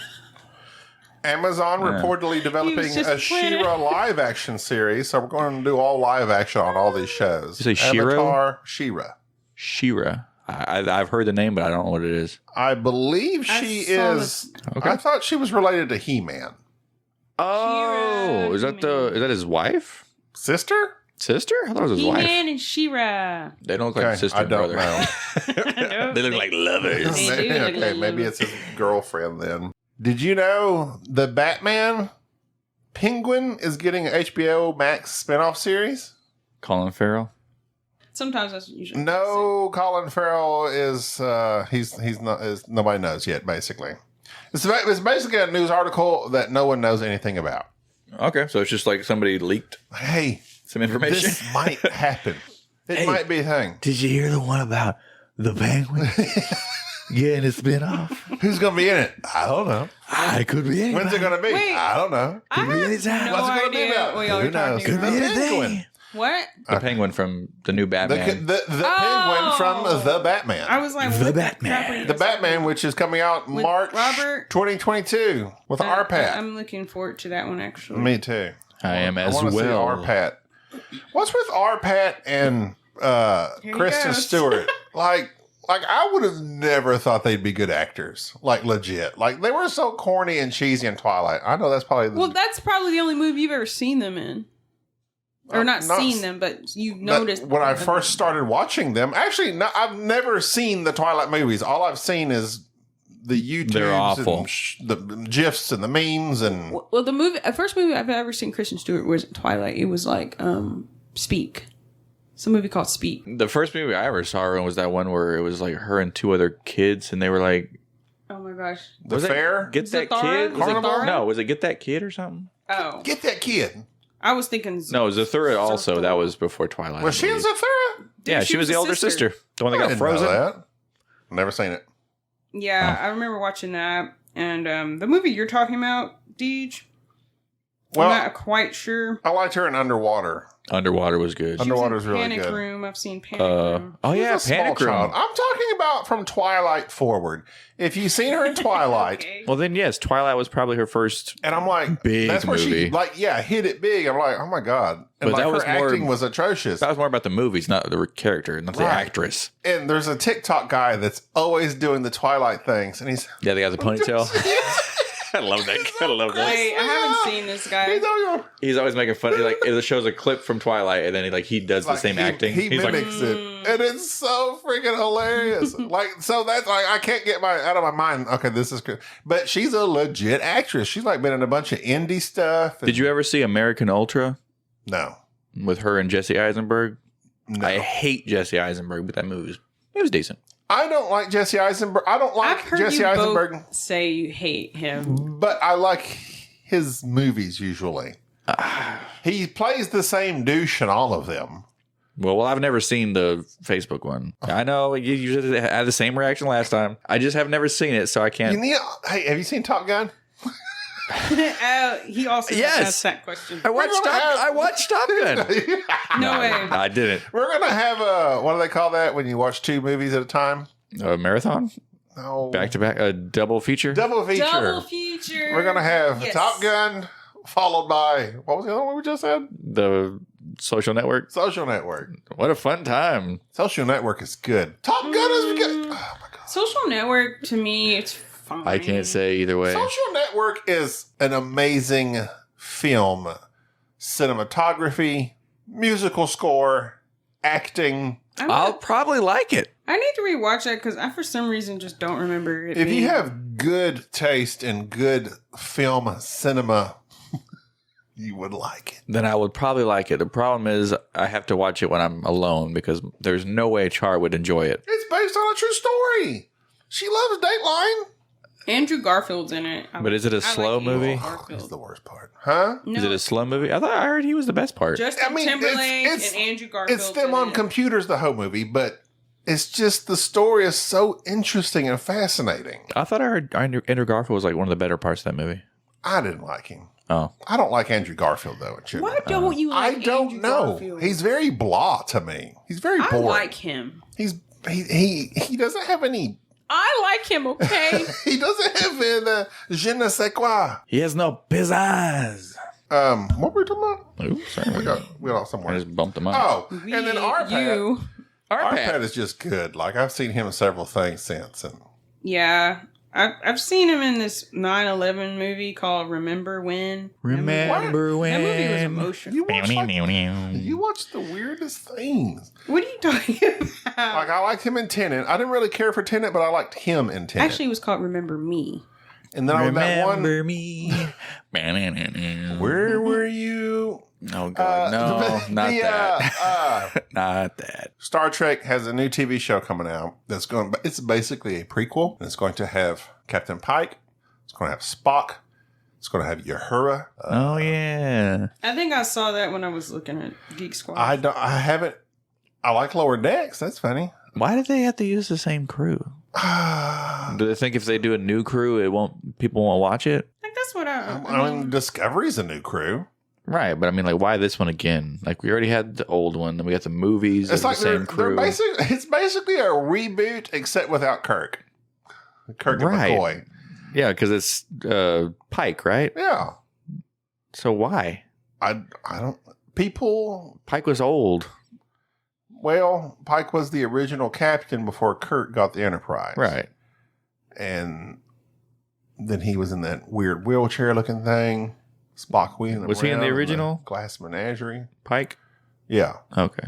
Amazon reportedly developing just a a planet. Shira live action series, so we're going to do all live action on all these shows. You say Shiro? Avatar, Shira. Shira. I've heard the name, but I don't know what it is. I believe I she saw is. Okay. I thought she was related to He-Man. Oh, is that He-Man. is that his wife? Sister? Sister? I thought it was his wife. He-Man and She-Ra. They don't look like Okay, sister I and don't brother. know. They look like lovers. They do Maybe, look okay, like maybe little- it's his girlfriend then. Did you know the Batman Penguin is getting an HBO Max spinoff series? Colin Farrell. Sometimes that's usually No, Colin Farrell is he's not is nobody knows yet. Basically, it's basically a news article that no one knows anything about. Okay, so it's just like somebody leaked Hey, some information. this might happen. It Hey. might be a thing. Did you hear the one about The Penguin. Getting a spinoff. Who's going to be in it? I don't know. I could be anybody. When's it going to be? Wait. I don't know. I Could be have anytime. no What's it gonna be idea about? what y'all Who are talking knows? Could be about. anything. Penguin. What? The Penguin from the new Batman. The Penguin from The Batman. I was like, The what Batman. crap are you The guys Batman, which is coming out With March Robert? 2022 with RPAT. I'm looking forward to that one, actually. Me too. I am as wanna see well. RPAT. What's with RPAT and Here he Kristen goes. Stewart? Like I would have never thought they'd be good actors. Like legit. Like they were so corny and cheesy in Twilight. I know that's probably Well, that's probably the only movie you've ever seen them in. Or not seen them, but you've noticed. when I first started watching them. Actually, no, I've never seen the Twilight movies. All I've seen is the YouTubes. They're awful. And the GIFs and the memes and Well, the first movie I've ever seen Kristen Stewart was Twilight. It was like Speak. It's a movie called Speak. The first movie I ever saw her in was that one where it was like her and two other kids, and they were like, Oh my gosh. the was it fair. Get That Zathara? Kid? Was it, Carnival? no, was it Get That Kid or something? Oh. Get that kid. I was thinking. No, Zathura also. That was before Twilight. Was I she in believe. Zathura? Yeah, she was the older sister. The one that I got didn't know frozen. that. Never seen it. Yeah, Oh. I remember watching that. And the movie you're talking about, Deej, Well, I'm not quite sure. I liked her in Underwater. Underwater was good. She was in Underwater's really Panic good. Room. I've seen Panic Room. Oh She's yeah, a small Panic child. Room. I'm talking about from Twilight forward. If you've seen her in Twilight, Okay. Well, then yes, Twilight was probably her first. and I'm like, Big that's where she movie. hit it big. I'm like, oh my god, and But like that her was more- acting was atrocious. That was more about the movies, not the character, not the Right. actress. And there's a TikTok guy that's always doing the Twilight things, and he's Yeah, they got the ponytail. I love that. I love that. Wait, I haven't seen this guy. He's always, He's always making fun. He, like it shows a clip from Twilight, and then he does the same acting. He He's like, mimics it, and it's so freaking hilarious. So that's like I can't get out of my mind. Okay, this is good, but she's a legit actress. She's like been in a bunch of indie stuff. did you ever see American Ultra No, with her and Jesse Eisenberg? no. I hate Jesse Eisenberg, but that movie was decent. I don't like Jesse Eisenberg. I don't I've like heard Jesse you Eisenberg, both say you hate him. but I like his movies usually. He plays the same douche in all of them. Well, I've never seen the Facebook one. I know you had the same reaction last time. I just have never seen it, so I can't. Hey, have you seen Top Gun? He also Yes. asked that question. I watched gonna have- I watched Top Gun. No way. I didn't. We're gonna have a what do they call that when you watch two movies at a time? A marathon, No, back to back, a double feature. double feature. Double feature. We're gonna have Yes. Top Gun followed by what was the other one we just said? The Social Network. Social Network. What a fun time! Social Network is good. Top Gun is good. Oh my god. Social Network, to me, it's fine. I can't say either way. Social Network is an amazing film, cinematography, musical score, acting. I'll probably like it. I need to rewatch that because I, for some reason, just don't remember it. If being- you have good taste in good film cinema, you would like it. Then I would probably like it. The problem is I have to watch it when I'm alone because there's no way Char would enjoy it. It's based on a true story. She loves Dateline. Andrew Garfield's in it. But is it a I like slow Andrew movie? Garfield. That's the worst part. Huh? No, Is it a slow movie? I heard he was the best part. Justin I mean, Timberlake it's- and Andrew Garfield. It's them on computers, the whole movie, but it's just the story is so interesting and fascinating. I thought I heard Andrew Garfield was like one of the better parts of that movie. I didn't like him. Oh, I don't like Andrew Garfield, though. It shouldn't. Why don't you like I don't Andrew know. Garfield? He's very blah to me. He's very I boring. like him. He doesn't have any. I like him, okay? He doesn't have an je ne sais quoi. he has no pizzazz. What were we talking about? Ooh, sorry. We got off I somewhere. just bumped him up. Oh, and then Arpad. Arpad. Arpad is just good. Like I've seen him in several things since, and Yeah. I've seen him in this 9/11 movie called Remember When. Remember when? That movie was emotional. you watch the weirdest things. What are you talking about? Like I liked him in Tenet. I didn't really care for Tenet, but I liked him in Tenet. Actually, it was called Remember Me. and then I was that one. Remember me. Where were you? Oh God, no, not that. Not that. Star Trek has a new TV show coming out that's going. It's basically a prequel. And it's going to have Captain Pike. It's going to have Spock. It's going to have Uhura. Oh yeah. I think I saw that when I was looking at Geek Squad. I haven't. I like Lower Decks. That's funny. Why do they have to use the same crew? Do they think if they do a new crew, people won't watch it? Like that's what I mean, Discovery's a new crew. Right, but I mean, like, why this one again? Like, we already had the old one, then we got the movies. It's like the same crew. it's basically a reboot, except without Kirk. Kirk and McCoy. Yeah, because it's Pike, right? Yeah. So why? I don't. People. Pike was old. Well, Pike was the original captain before Kirk got the Enterprise. Right. And then he was in that weird wheelchair-looking thing. Spock wheeling Was he in the original? Glass Menagerie. Pike? Yeah. Okay.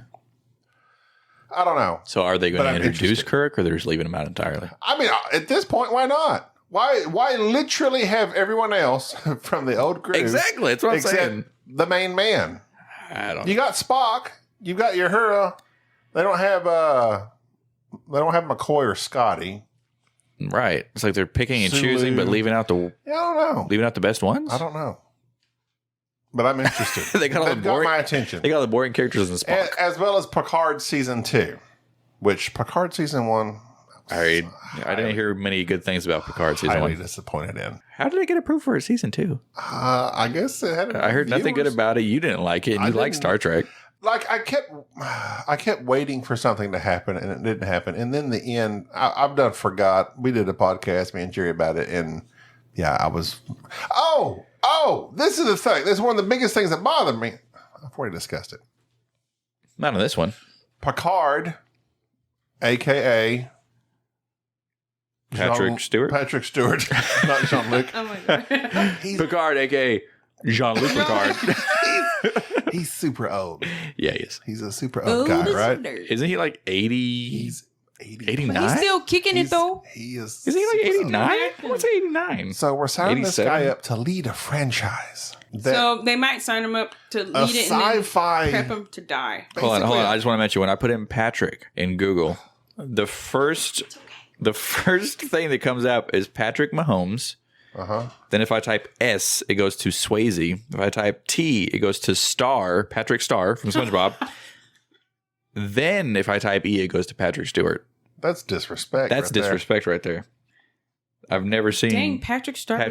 I don't know. So are they going But to I'm introduce interested. Kirk, or they're just leaving him out entirely? I mean, at this point, why not? Why literally have everyone else from the old crew? Exactly. That's what I'm except saying. the main man. I don't You got Spock. You got your Uhura. They don't have McCoy or Scotty. Right. It's like they're picking and Sulu. choosing, but leaving out the Yeah, I don't know. best ones? I don't know. But I'm interested. They got all They've the got boring- my attention. They got all the boring characters in Spock. As well as Picard Season 2. Which Picard Season 1... I didn't hear many good things about Picard season highly 1. disappointed in. How did it get approved for a season 2? I guess it had. I heard nothing good about it. You didn't like it, and I you like didn't. Star Trek. Like I kept waiting for something to happen, and it didn't happen. And then the end, I've done forgot. We did a podcast, me and Jerry, about it, and yeah, I was. Oh, this is the thing. This is one of the biggest things that bothered me. I've already discussed it. Not on this one. Picard, aka Patrick Stewart? Patrick Stewart, not Jean-Luc. Oh my god. Picard, a.k.a. Jean-Luc Picard. He's super old. Yeah, he is. He's a super old guy, right? Isn't he like 80? He's 80. 89? He's still kicking it though. He is. Is he like super old. 89? I would say 89. So we're signing this 87? guy up to lead a franchise. So they might sign him up to A lead it and then sci-fi. prep him to die. Hold on. Basically, I just want to mention, when I put in Patrick in Google, the first thing that comes up is Patrick Mahomes. Then if I type S, it goes to Swayze. If I type T, it goes to Patrick Star from SpongeBob. Then if I type E, it goes to Patrick Stewart. That's disrespect. That's right there. disrespect right there. I've never seen Dang, Patrick Star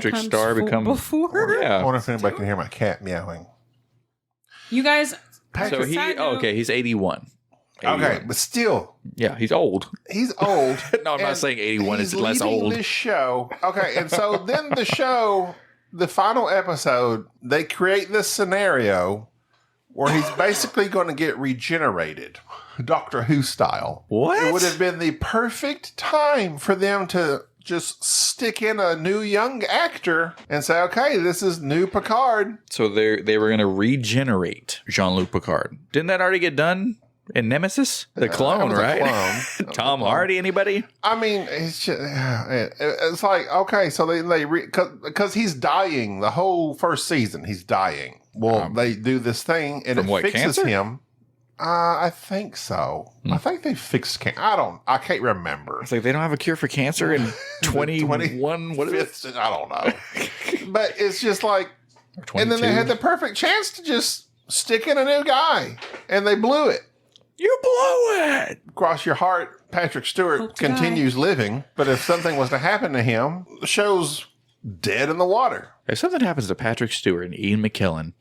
become before. I Yeah. wonder if anybody can hear my cat meowing. You guys. So side note- okay, he's 81. Okay, 81. but still, Yeah, he's old. he's old. No, I'm not and saying 81 is he's less leading old. This show. Okay, and so then the show, the final episode, they create this scenario where he's basically going to get regenerated, Doctor Who style. What? It would have been the perfect time for them to just stick in a new young actor and say, okay, this is new Picard. So they were going to regenerate Jean-Luc Picard. Didn't that already get done in Nemesis? The clone, That was a right? clone. That was a Tom clone. Hardy, anybody? I mean, it's just, it's like, okay, so because he's dying the whole first season, he's dying. Well, they do this thing and from it what, fixes cancer? him. I think so. I think they fixed cancer. I can't remember. It's like they don't have a cure for cancer in 21. What is it? I don't know. But it's just like, Or 22? and then they had the perfect chance to just stick in a new guy, and they blew it. You blew it. Cross your heart, Patrick Stewart Hope to die. continues living. But if something was to happen to him, the show's dead in the water. If something happens to Patrick Stewart and Ian McKellen,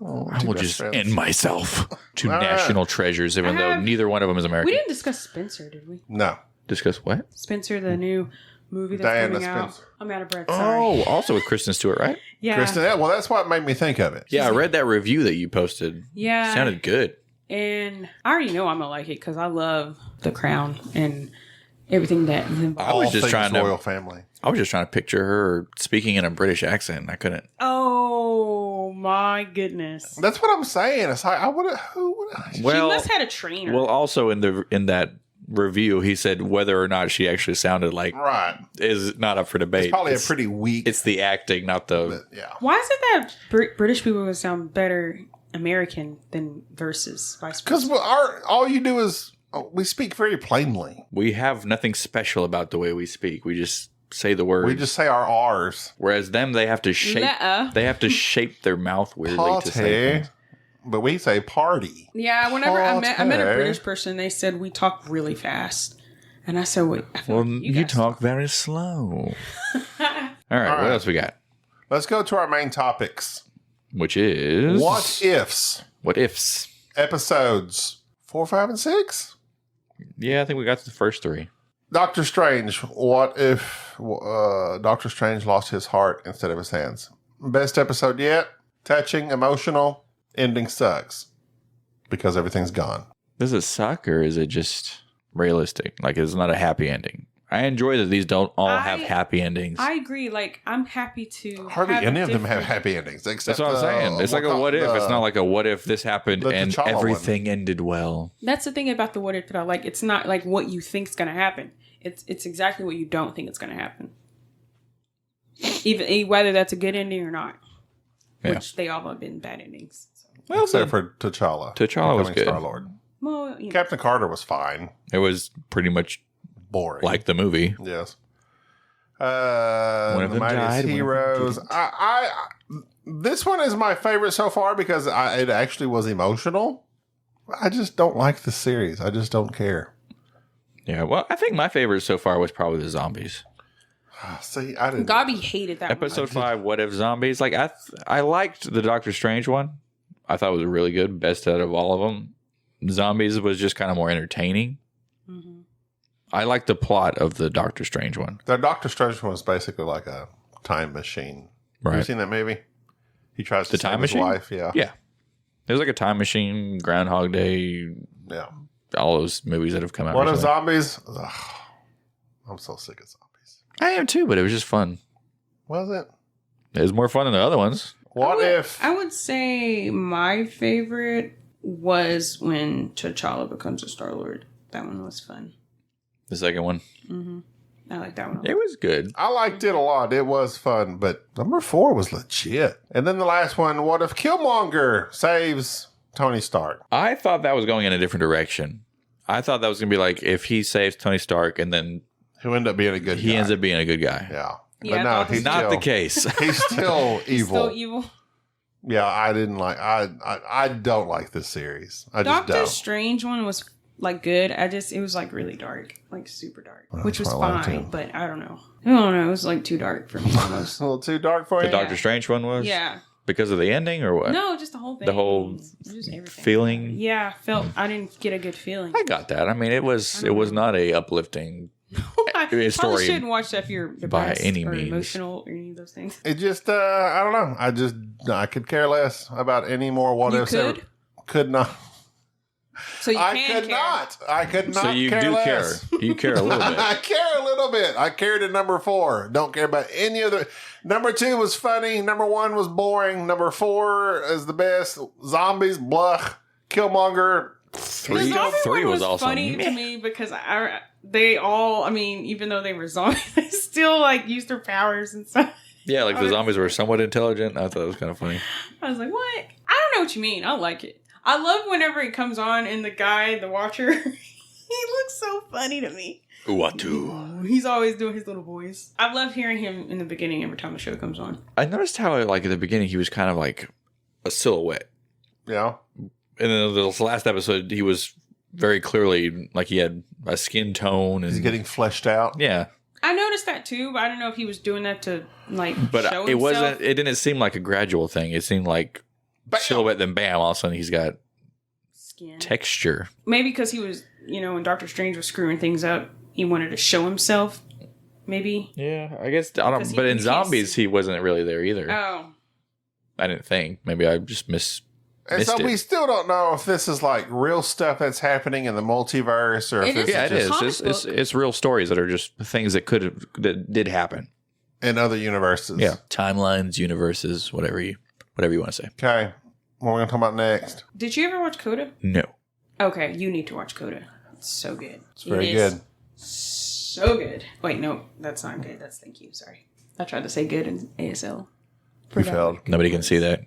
I will just end myself to All right. national treasures, even though neither one of them is American. We didn't discuss Spencer, did we? No. Discuss what? Spencer, the new movie that's Diana coming out. Spencer. I'm out of breath. Sorry. Oh, also with Kristen Stewart, right? yeah. Kristen, well, that's what made me think of it. Yeah, I read that review that you posted. Yeah. Sounded good. And I already know I'm gonna like it because I love The Crown and everything that is involved. I was All just things trying to- royal family. I was just trying to picture her speaking in a British accent. I couldn't. Oh my goodness. That's what I'm saying. It's like, who would Well, she must have had a trainer. well, also in that review, he said whether or not she actually sounded like right. is not up for debate. It's probably a pretty weak. It's the acting, not the. Yeah. Why is it that British people would sound better American than versus vice versa? Because all you do is we speak very plainly. We have nothing special about the way we speak. We just say the words. We just say our R's. Whereas them, they have to shape. Letter. They have to shape their mouth weirdly to say Party. things. but we say party. Yeah, whenever I met a Party. British person, they said we talk really fast. And I said, wait, I feel Well, like you talk very slow. All right, what else we got? Let's go to our main topics. Which is... What ifs? What ifs? Episodes 4, 5, and 6? Yeah, I think we got to the first 3. Doctor Strange. What if Doctor Strange lost his heart instead of his hands? Best episode yet. Touching, emotional. Ending sucks. Because everything's gone. Does it suck or is it just realistic? Like, it's not a happy ending. I enjoy that these don't all have happy endings. I agree. Like, I'm happy to. Hardly any of them have happy endings. Except That's what I'm saying. It's like a what if. It's not like a what if this happened and T'Challa everything ended well. That's the thing about the what if that I like. It's not like what you think's going to happen. It's exactly what you don't think it's going to happen. Even whether that's a good ending or not. Yeah. Which they all have been bad endings. So. Well, except for T'Challa. T'Challa was becoming good. Star-Lord. Well, you know. Captain Carter was fine. It was pretty much Boring. like the movie. Yes. One of The them Mightiest died, Heroes. This one is my favorite so far because it actually was emotional. I just don't like the series. I just don't care. Yeah, well, I think my favorite so far was probably the zombies. See, I didn't. Gobby hated that Episode 5, What If Zombies? Like, I liked the Doctor Strange one. I thought it was really good. Best out of all of them. Zombies was just kind of more entertaining. Mm-hmm. I liked the plot of the Doctor Strange one. The Doctor Strange one was basically like a time machine. Right. Have you seen that movie? He tries to The save time his machine? wife. Yeah. Yeah. It was like a time machine, Groundhog Day, Yeah. all those movies that have come out. What if recently. zombies? Ugh, I'm so sick of zombies. I am too, but it was just fun. Was it? It was more fun than the other ones. What if? I would say my favorite was when T'Challa becomes a Star-Lord. That one was fun. The second one. Mm-hmm. I like that one. It was good. I liked it a lot. It was fun, but number 4 was legit. And then the last one, what if Killmonger saves Tony Stark? I thought that was going in a different direction. I thought that was going to be like if he saves Tony Stark and then Who ended up being a good guy. he ends up being a good guy. Yeah. Yeah, I But no, thought he's this Not still, the case. He's still He's evil. still evil. Yeah, I didn't like. I don't like this series. I just Doctor don't. Strange one was like good. It was like really dark, like super dark, Well, which was that's what I like, fine. too. But I don't know. It was like too dark for me almost. A little too dark for The you. Doctor Strange one was? Yeah. Because of the ending or what? No, just the whole thing. The whole Just everything. feeling? Yeah, I didn't get a good feeling. I got that. I mean, it was not a uplifting I story probably shouldn't watch that if you're depressed any or means. emotional or any of those things. It just, I don't know. I could care less about any more what You ifs. could? Could not. So you I can could care. not. I could not. So you care do less. care. You care a little bit. I care a little bit. I cared at number 4. Don't care about any other. Number 2 was funny. Number 1 was boring. Number 4 is the best. Zombies, blah. Killmonger. The Three zombie one was also funny meh. to me because they all, I mean, even though they were zombies, they still like used their powers and stuff. Yeah, like the zombies were somewhat intelligent. I thought it was kind of funny. I was like, what? I don't know what you mean. I like it. I love whenever it comes on and the Watcher, he looks so funny to me. Uatu. He's always doing his little voice. I love hearing him in the beginning every time the show comes on. I noticed how, like, at the beginning, he was kind of like a silhouette. Yeah. And then this last episode, he was very clearly like he had a skin tone. And He's getting fleshed out. yeah. I noticed that too, but I don't know if he was doing that to like But show it himself. wasn't, it didn't seem like a gradual thing. It seemed like Bam! silhouette, then bam, all of a sudden he's got Skin. texture. Maybe because he was, when Doctor Strange was screwing things up, he wanted to show himself. Maybe. Yeah, I guess, I Because don't, but in he can't zombies, see. he wasn't really there either. Oh. I didn't think. Maybe I just And missed so it. we still don't know if this is like real stuff that's happening in the multiverse or if It this is. Yeah, is it just is. comic It's real stories that are just things that that did happen. in other universes. Yeah, timelines, universes, whatever you want to say. Okay. What are we going to talk about next? Did you ever watch CODA? No, Okay, you need to watch CODA. It's so good. It's very It is good. So good. Wait, no, that's not good. That's thank you. Sorry. I tried to say good in ASL. You failed. nobody can see that.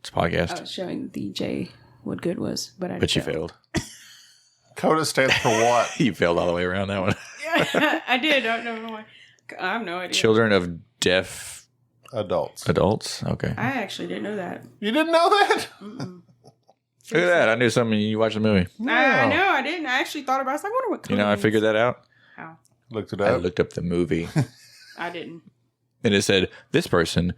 It's a podcast, I was showing DJ what good was, but I but you failed. CODA stands for what? You failed all the way around that one. Yeah, I did. I don't know why. I have no idea. Children of deaf Adults. adults. Okay. I actually didn't know that. You didn't know that? Mm-mm. Look at that. I knew something. You watched the movie. I know. I didn't. I actually thought about it. I was like, I wonder what CODA I means. figured that out. How? Looked it I up. looked up the movie. I didn't. And it said, this person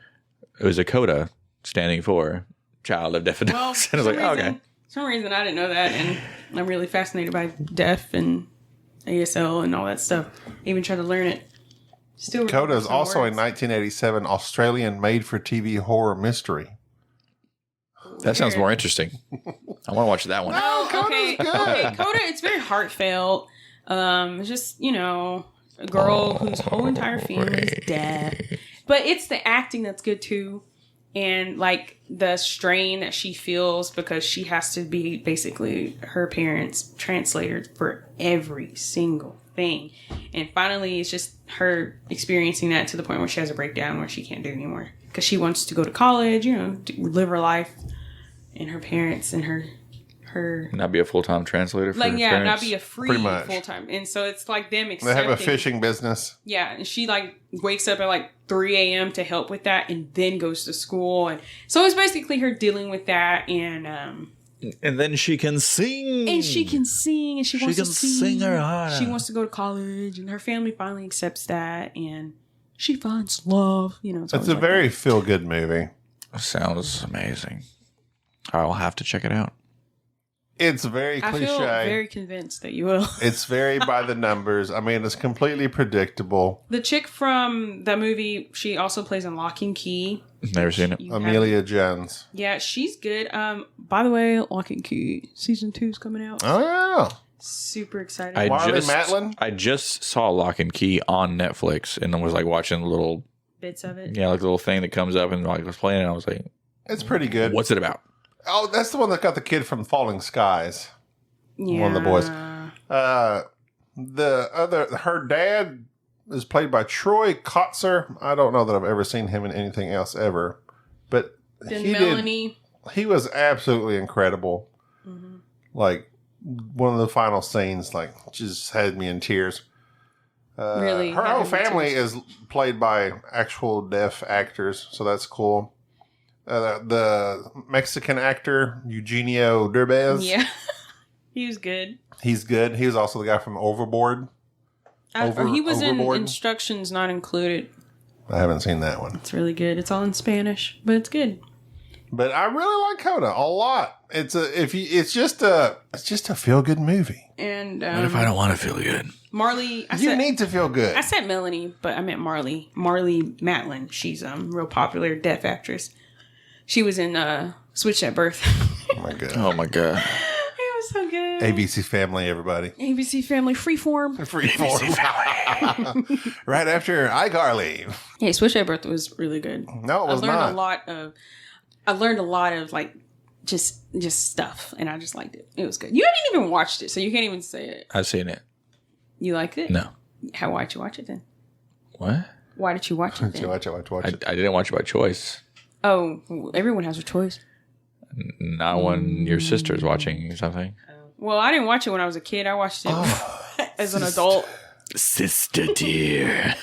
was a CODA standing for Child of Deaf and Well, Dogs. And I was like, okay. For some reason, I didn't know that. And I'm really fascinated by deaf and ASL and all that stuff. I even tried to learn it. Still CODA is some also a words. 1987 Australian made-for-TV horror mystery. That sounds more interesting. I want to watch that one. Oh, Coda's okay. good. Okay, CODA, it's very heartfelt. It's just, a girl whose whole entire family is deaf. But it's the acting that's good too. And like the strain that she feels because she has to be basically her parents' translator for every single thing. And finally, it's just her experiencing that to the point where she has a breakdown where she can't do it anymore. Because she wants to go to college, live her life. And her parents and her Not be a full-time translator for her parents. not be a free Pretty much. full-time. And so it's like them They accepting. have a fishing business. Yeah, and she like wakes up at like 3 a.m. to help with that and then goes to school. And so it's basically her dealing with that and then she can sing. and she can sing and she wants can to sing. sing her heart She out. wants to go to college and her family finally accepts that and she finds love. It's It's a very feel-good movie. Sounds amazing. I'll have to check it out. It's very I cliche. feel very convinced that you will. It's very by the numbers. I mean, it's completely predictable. The chick from the movie, she also plays in Lock and Key. Never seen it. You have- Amelia Jones. Yeah, she's good. By the way, Lock and Key season 2 is coming out. Oh, yeah. Super excited. Marley Matlin? I just saw Lock and Key on Netflix and then was like watching a little, Bits of it. like a little thing that comes up and like was playing it. And I was like, It's pretty good. what's it about? Oh, that's the one that got the kid from Falling Skies. Yeah. One of the boys. Her dad is played by Troy Kotzer. I don't know that I've ever seen him in anything else ever, but Then Melanie. He was absolutely incredible. Like one of the final scenes, like just had me in tears. Really her had whole me in family tears. is played by actual deaf actors, so that's cool. The Mexican actor Eugenio Derbez. Yeah. He was good. He's good. He was also the guy from Overboard. He was Overboard? in Instructions Not Included. I haven't seen that one, It's really good. It's all in Spanish, but it's good. but I really like CODA a lot. It's just a feel good movie. And What if I don't want to feel good? Marley. You need to feel good. I said Melanie, but I meant Marley. Marley Matlin. She's a real popular deaf actress. She was in Switch at Birth. Oh my god. Oh my God. It was so good. ABC Family, everybody. ABC Family Freeform. Freeform. Right after iCarly. Hey, Switch at Birth was really good. No, it was not. I learned a lot of like just stuff, and I just liked it. It was good. You haven't even watched it, so you can't even say it. I've seen it. You liked it? No. Why'd you watch it then? What? Why did you watch it then? Watch it. I didn't watch it by choice. Oh, everyone has a choice. Not when your sister's watching something. Well, I didn't watch it when I was a kid. I watched it as an adult. Sister dear.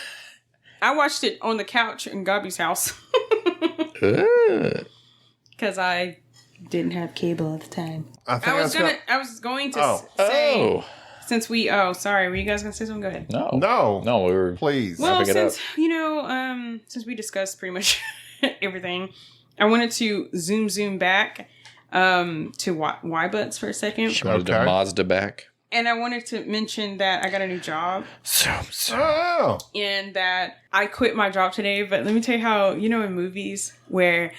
I watched it on the couch in Gabby's house because I didn't have cable at the time. I was going to say Oh. since we. Oh, sorry. Were you guys gonna say something? Go ahead. No. No, we were. Please. Well, Wrapping it since since we discussed pretty much everything, I wanted to zoom back to Y-Butts for a second, She wanted Okay. to Mazda back. and I wanted to mention that I got a new job Oh. and that I quit my job today. But let me tell you how in movies where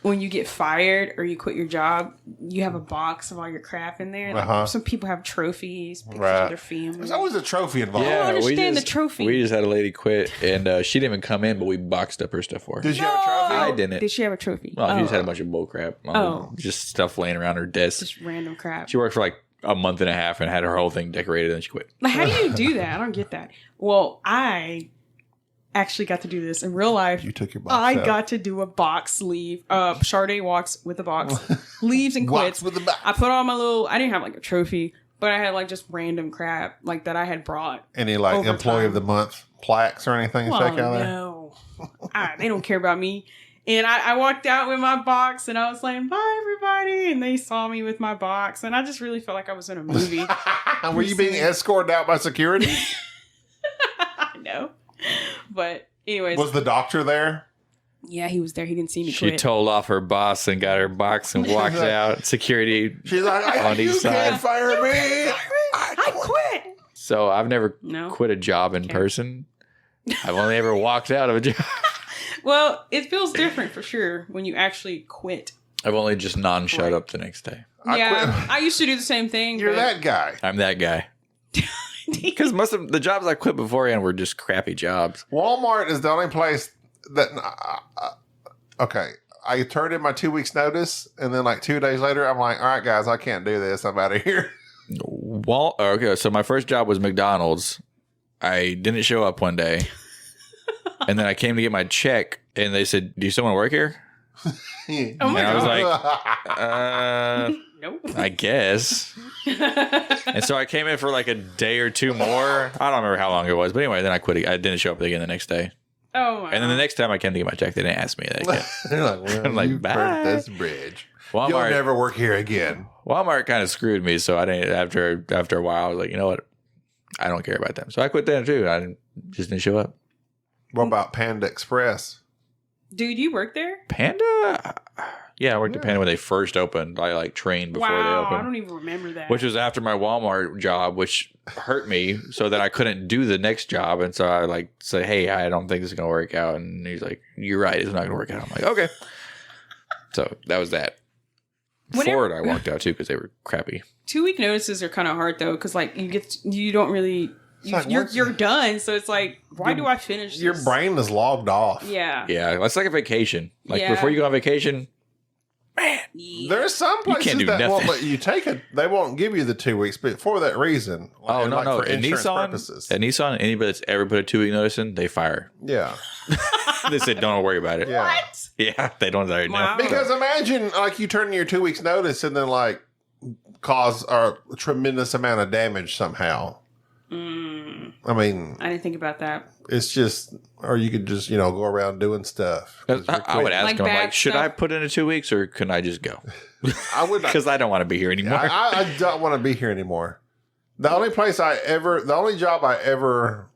when you get fired or you quit your job, you have a box of all your crap in there. Like, Uh-huh. some people have trophies, pictures Right. of their family. There's always a trophy involved. I don't understand the trophy. We just had a lady quit, and she didn't even come in, but we boxed up her stuff for her. Did you have a trophy? I didn't. Did she have a trophy? Well, she just had a bunch of bull crap. Just stuff laying around her desk. Just random crap. She worked for like a month and a half and had her whole thing decorated, and she quit. Like, how do you do that? I don't get that. Well, I actually got to do this in real life. You took your box I out. got to do a box leave. Sade walks with a box, leaves and Walks quits. with a box. I put all my little. I didn't have like a trophy, but I had like just random crap like that I had brought. Any like Over employee of time. the month plaques or anything you Well, take out there? no, they don't care about me. And I walked out with my box and I was like, "Bye, everybody, and they saw me with my box, and I just really felt like I was in a movie. Were you being escorted out by security? I know, but anyways, Was the doctor there? yeah, he was there. He didn't see me She quit. told off her boss and got her box and walked out. Security. She's like, On you each can't side. fire me. I quit. So I've never No. quit a job in person. I've only ever walked out of a job. Well, it feels different for sure when you actually quit. I've only just non-showed up the next day. Yeah, I used to do the same thing. You're but that guy. I'm that guy. Because most of the jobs I quit beforehand were just crappy jobs. Walmart is the only place that. Okay, I turned in my 2 weeks notice, and then like 2 days later, I'm like, all right, guys, I can't do this. I'm out of here. Okay, so my first job was McDonald's. I didn't show up one day. And then I came to get my check, and they said, "Do you still want to work here?" Oh my And I was God. like, Nope. I guess. And so I came in for like a day or two more. I don't remember how long it was, but anyway, then I quit. I didn't show up again the next day. Oh my And then the next time I came to get my check, they didn't ask me that again. You're like, well, I'm like, you bye. burnt this bridge. You'll Walmart, never work here again. Walmart kind of screwed me, so I didn't. After a while, I was like, you know what? I don't care about them. So I quit them too. Just didn't show up. What about Panda Express? Dude, you work there? Panda? Yeah, I worked at Panda when they first opened. I like trained before they Wow, opened. I don't even remember that. Which was after my Walmart job, which hurt me so that I couldn't do the next job. And so I like said, hey, I don't think this is going to work out. And he's like, you're right. It's not going to work out. I'm like, okay. So that was that. Ford, I walked out too because they were crappy. 2 week notices are kind of hard though, because like you don't really, like once- you're done. So it's like, why do I finish this? Your brain is logged off. Yeah. Yeah, that's like a vacation. Like Yeah. before you go on vacation, There's some places can't do that won't nothing. let you take it. They won't give you the 2 weeks, but for that reason. oh, and no, like no. For At insurance Nissan, purposes. anybody that's ever put a 2 week notice in, they fire. Yeah. They said, don't worry about it. Yeah. What? Yeah, they don't already know. Wow. Because imagine like you turn in your 2 weeks notice and then like cause a tremendous amount of damage somehow. I mean, I didn't think about that. it's just, or you could just, go around doing stuff. 'Cause you're I would quitting. ask Like them, I'm bad like, should stuff? I put in a 2 weeks or can I just go? I would Because I don't want to be here anymore. I don't want to be here anymore. The only job I ever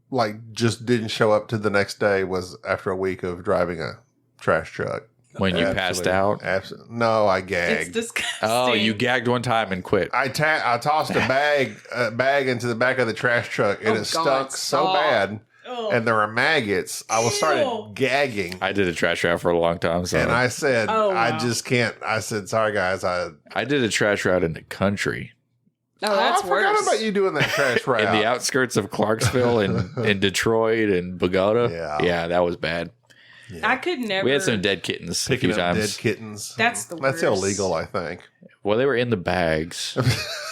like just didn't show up to the next day was after a week of driving a trash truck. When you passed out? No, I It's gagged. disgusting. Oh, you gagged one time and quit. I tossed a bag into the back of the trash truck and Oh, it God, stunk so stop. bad, Oh. and there were maggots. I was Ew. started gagging, I did a trash route for a long time. So and I said, Oh, I wow. just can't. I said, sorry guys, I did a trash route in the country. Oh, that's I worse. forgot about you doing that trash route. In the outskirts of Clarksville and in Detroit and Bogota. Yeah. That was bad. I could never. We had some dead kittens a Picking few up times. dead kittens. That's the That's worst. illegal, I think. Well, they were in the bags.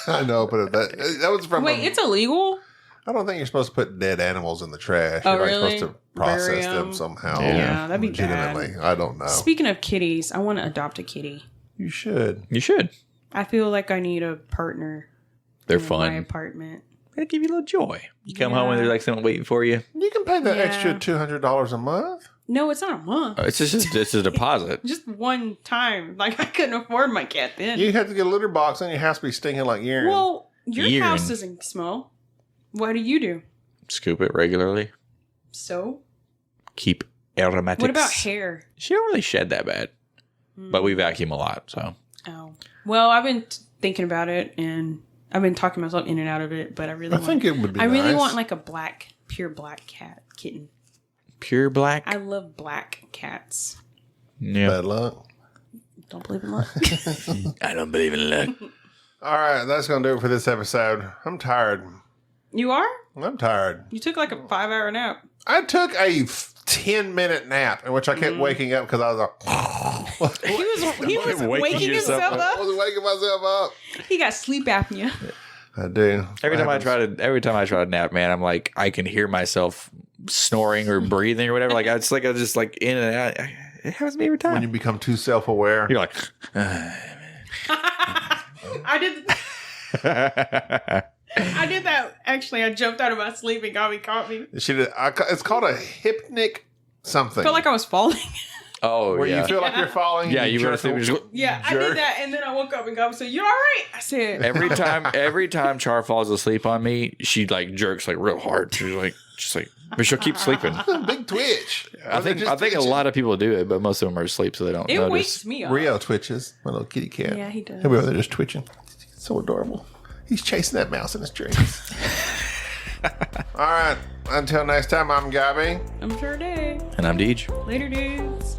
I know, but that was from. Wait, it's illegal? I don't think you're supposed to put dead animals in the trash. Oh, You're like really? supposed to process Bury them 'em? somehow. Yeah, that'd be bad. legitimately. I don't know. Speaking of kitties, I want to adopt a kitty. You should. You should. I feel like I need a partner. They're in my fun. apartment. They give you a little joy. You come home and Yeah. there's like someone waiting for you. You can pay that Yeah. extra $200 a month. No, it's not a month. It's just a deposit. Just one time. Like I couldn't afford my cat then. You have to get a litter box, and your house be stinking like urine. Well, your Urine. house doesn't smell. What do you do? Scoop it regularly. So? Keep aromatics. What about hair? She don't really shed that bad, but we vacuum a lot. So Oh. Well, I've been thinking about it, and I've been talking myself in and out of it, but I really think it would be I really nice. want like a pure black kitten. pure black. I love black cats. Yeah. Bad luck. Don't believe in luck. I don't believe in luck. All right, that's going to do it for this episode. I'm tired. You are? I'm tired. You took like a 5-hour nap. I took a 10-minute nap in which I kept waking up because I was like, He was Waking waking yourself himself I up. was waking myself up. He got sleep apnea. I do. Every time I Happens. try to nap, man, I'm like I can hear myself snoring or breathing or whatever. Like I just like in and out. It happens to me every When time. you become too self-aware. You're like, I did that. Actually, I jumped out of my sleep and got me. She did. It's called a hypnic something. Felt like I was falling. Oh, Where yeah. you feel like you're falling. Yeah, you jerk really away. just go, Yeah, I Jerk. did that, and then I woke up and Gabby said, "You all right?" I said, every time Char falls asleep on me, she like jerks like real hard. She's like, but she'll keep sleeping. Big twitch. I think a lot of people do it, but most of them are asleep, so they don't "It notice. wakes me up." Rio twitches. My little kitty cat. Yeah, he does. He'll be over there just twitching. So adorable. He's chasing that mouse in his dreams. All right. Until next time, I'm Gabby. I'm sure, Dave. And I'm Deej. Later, dudes.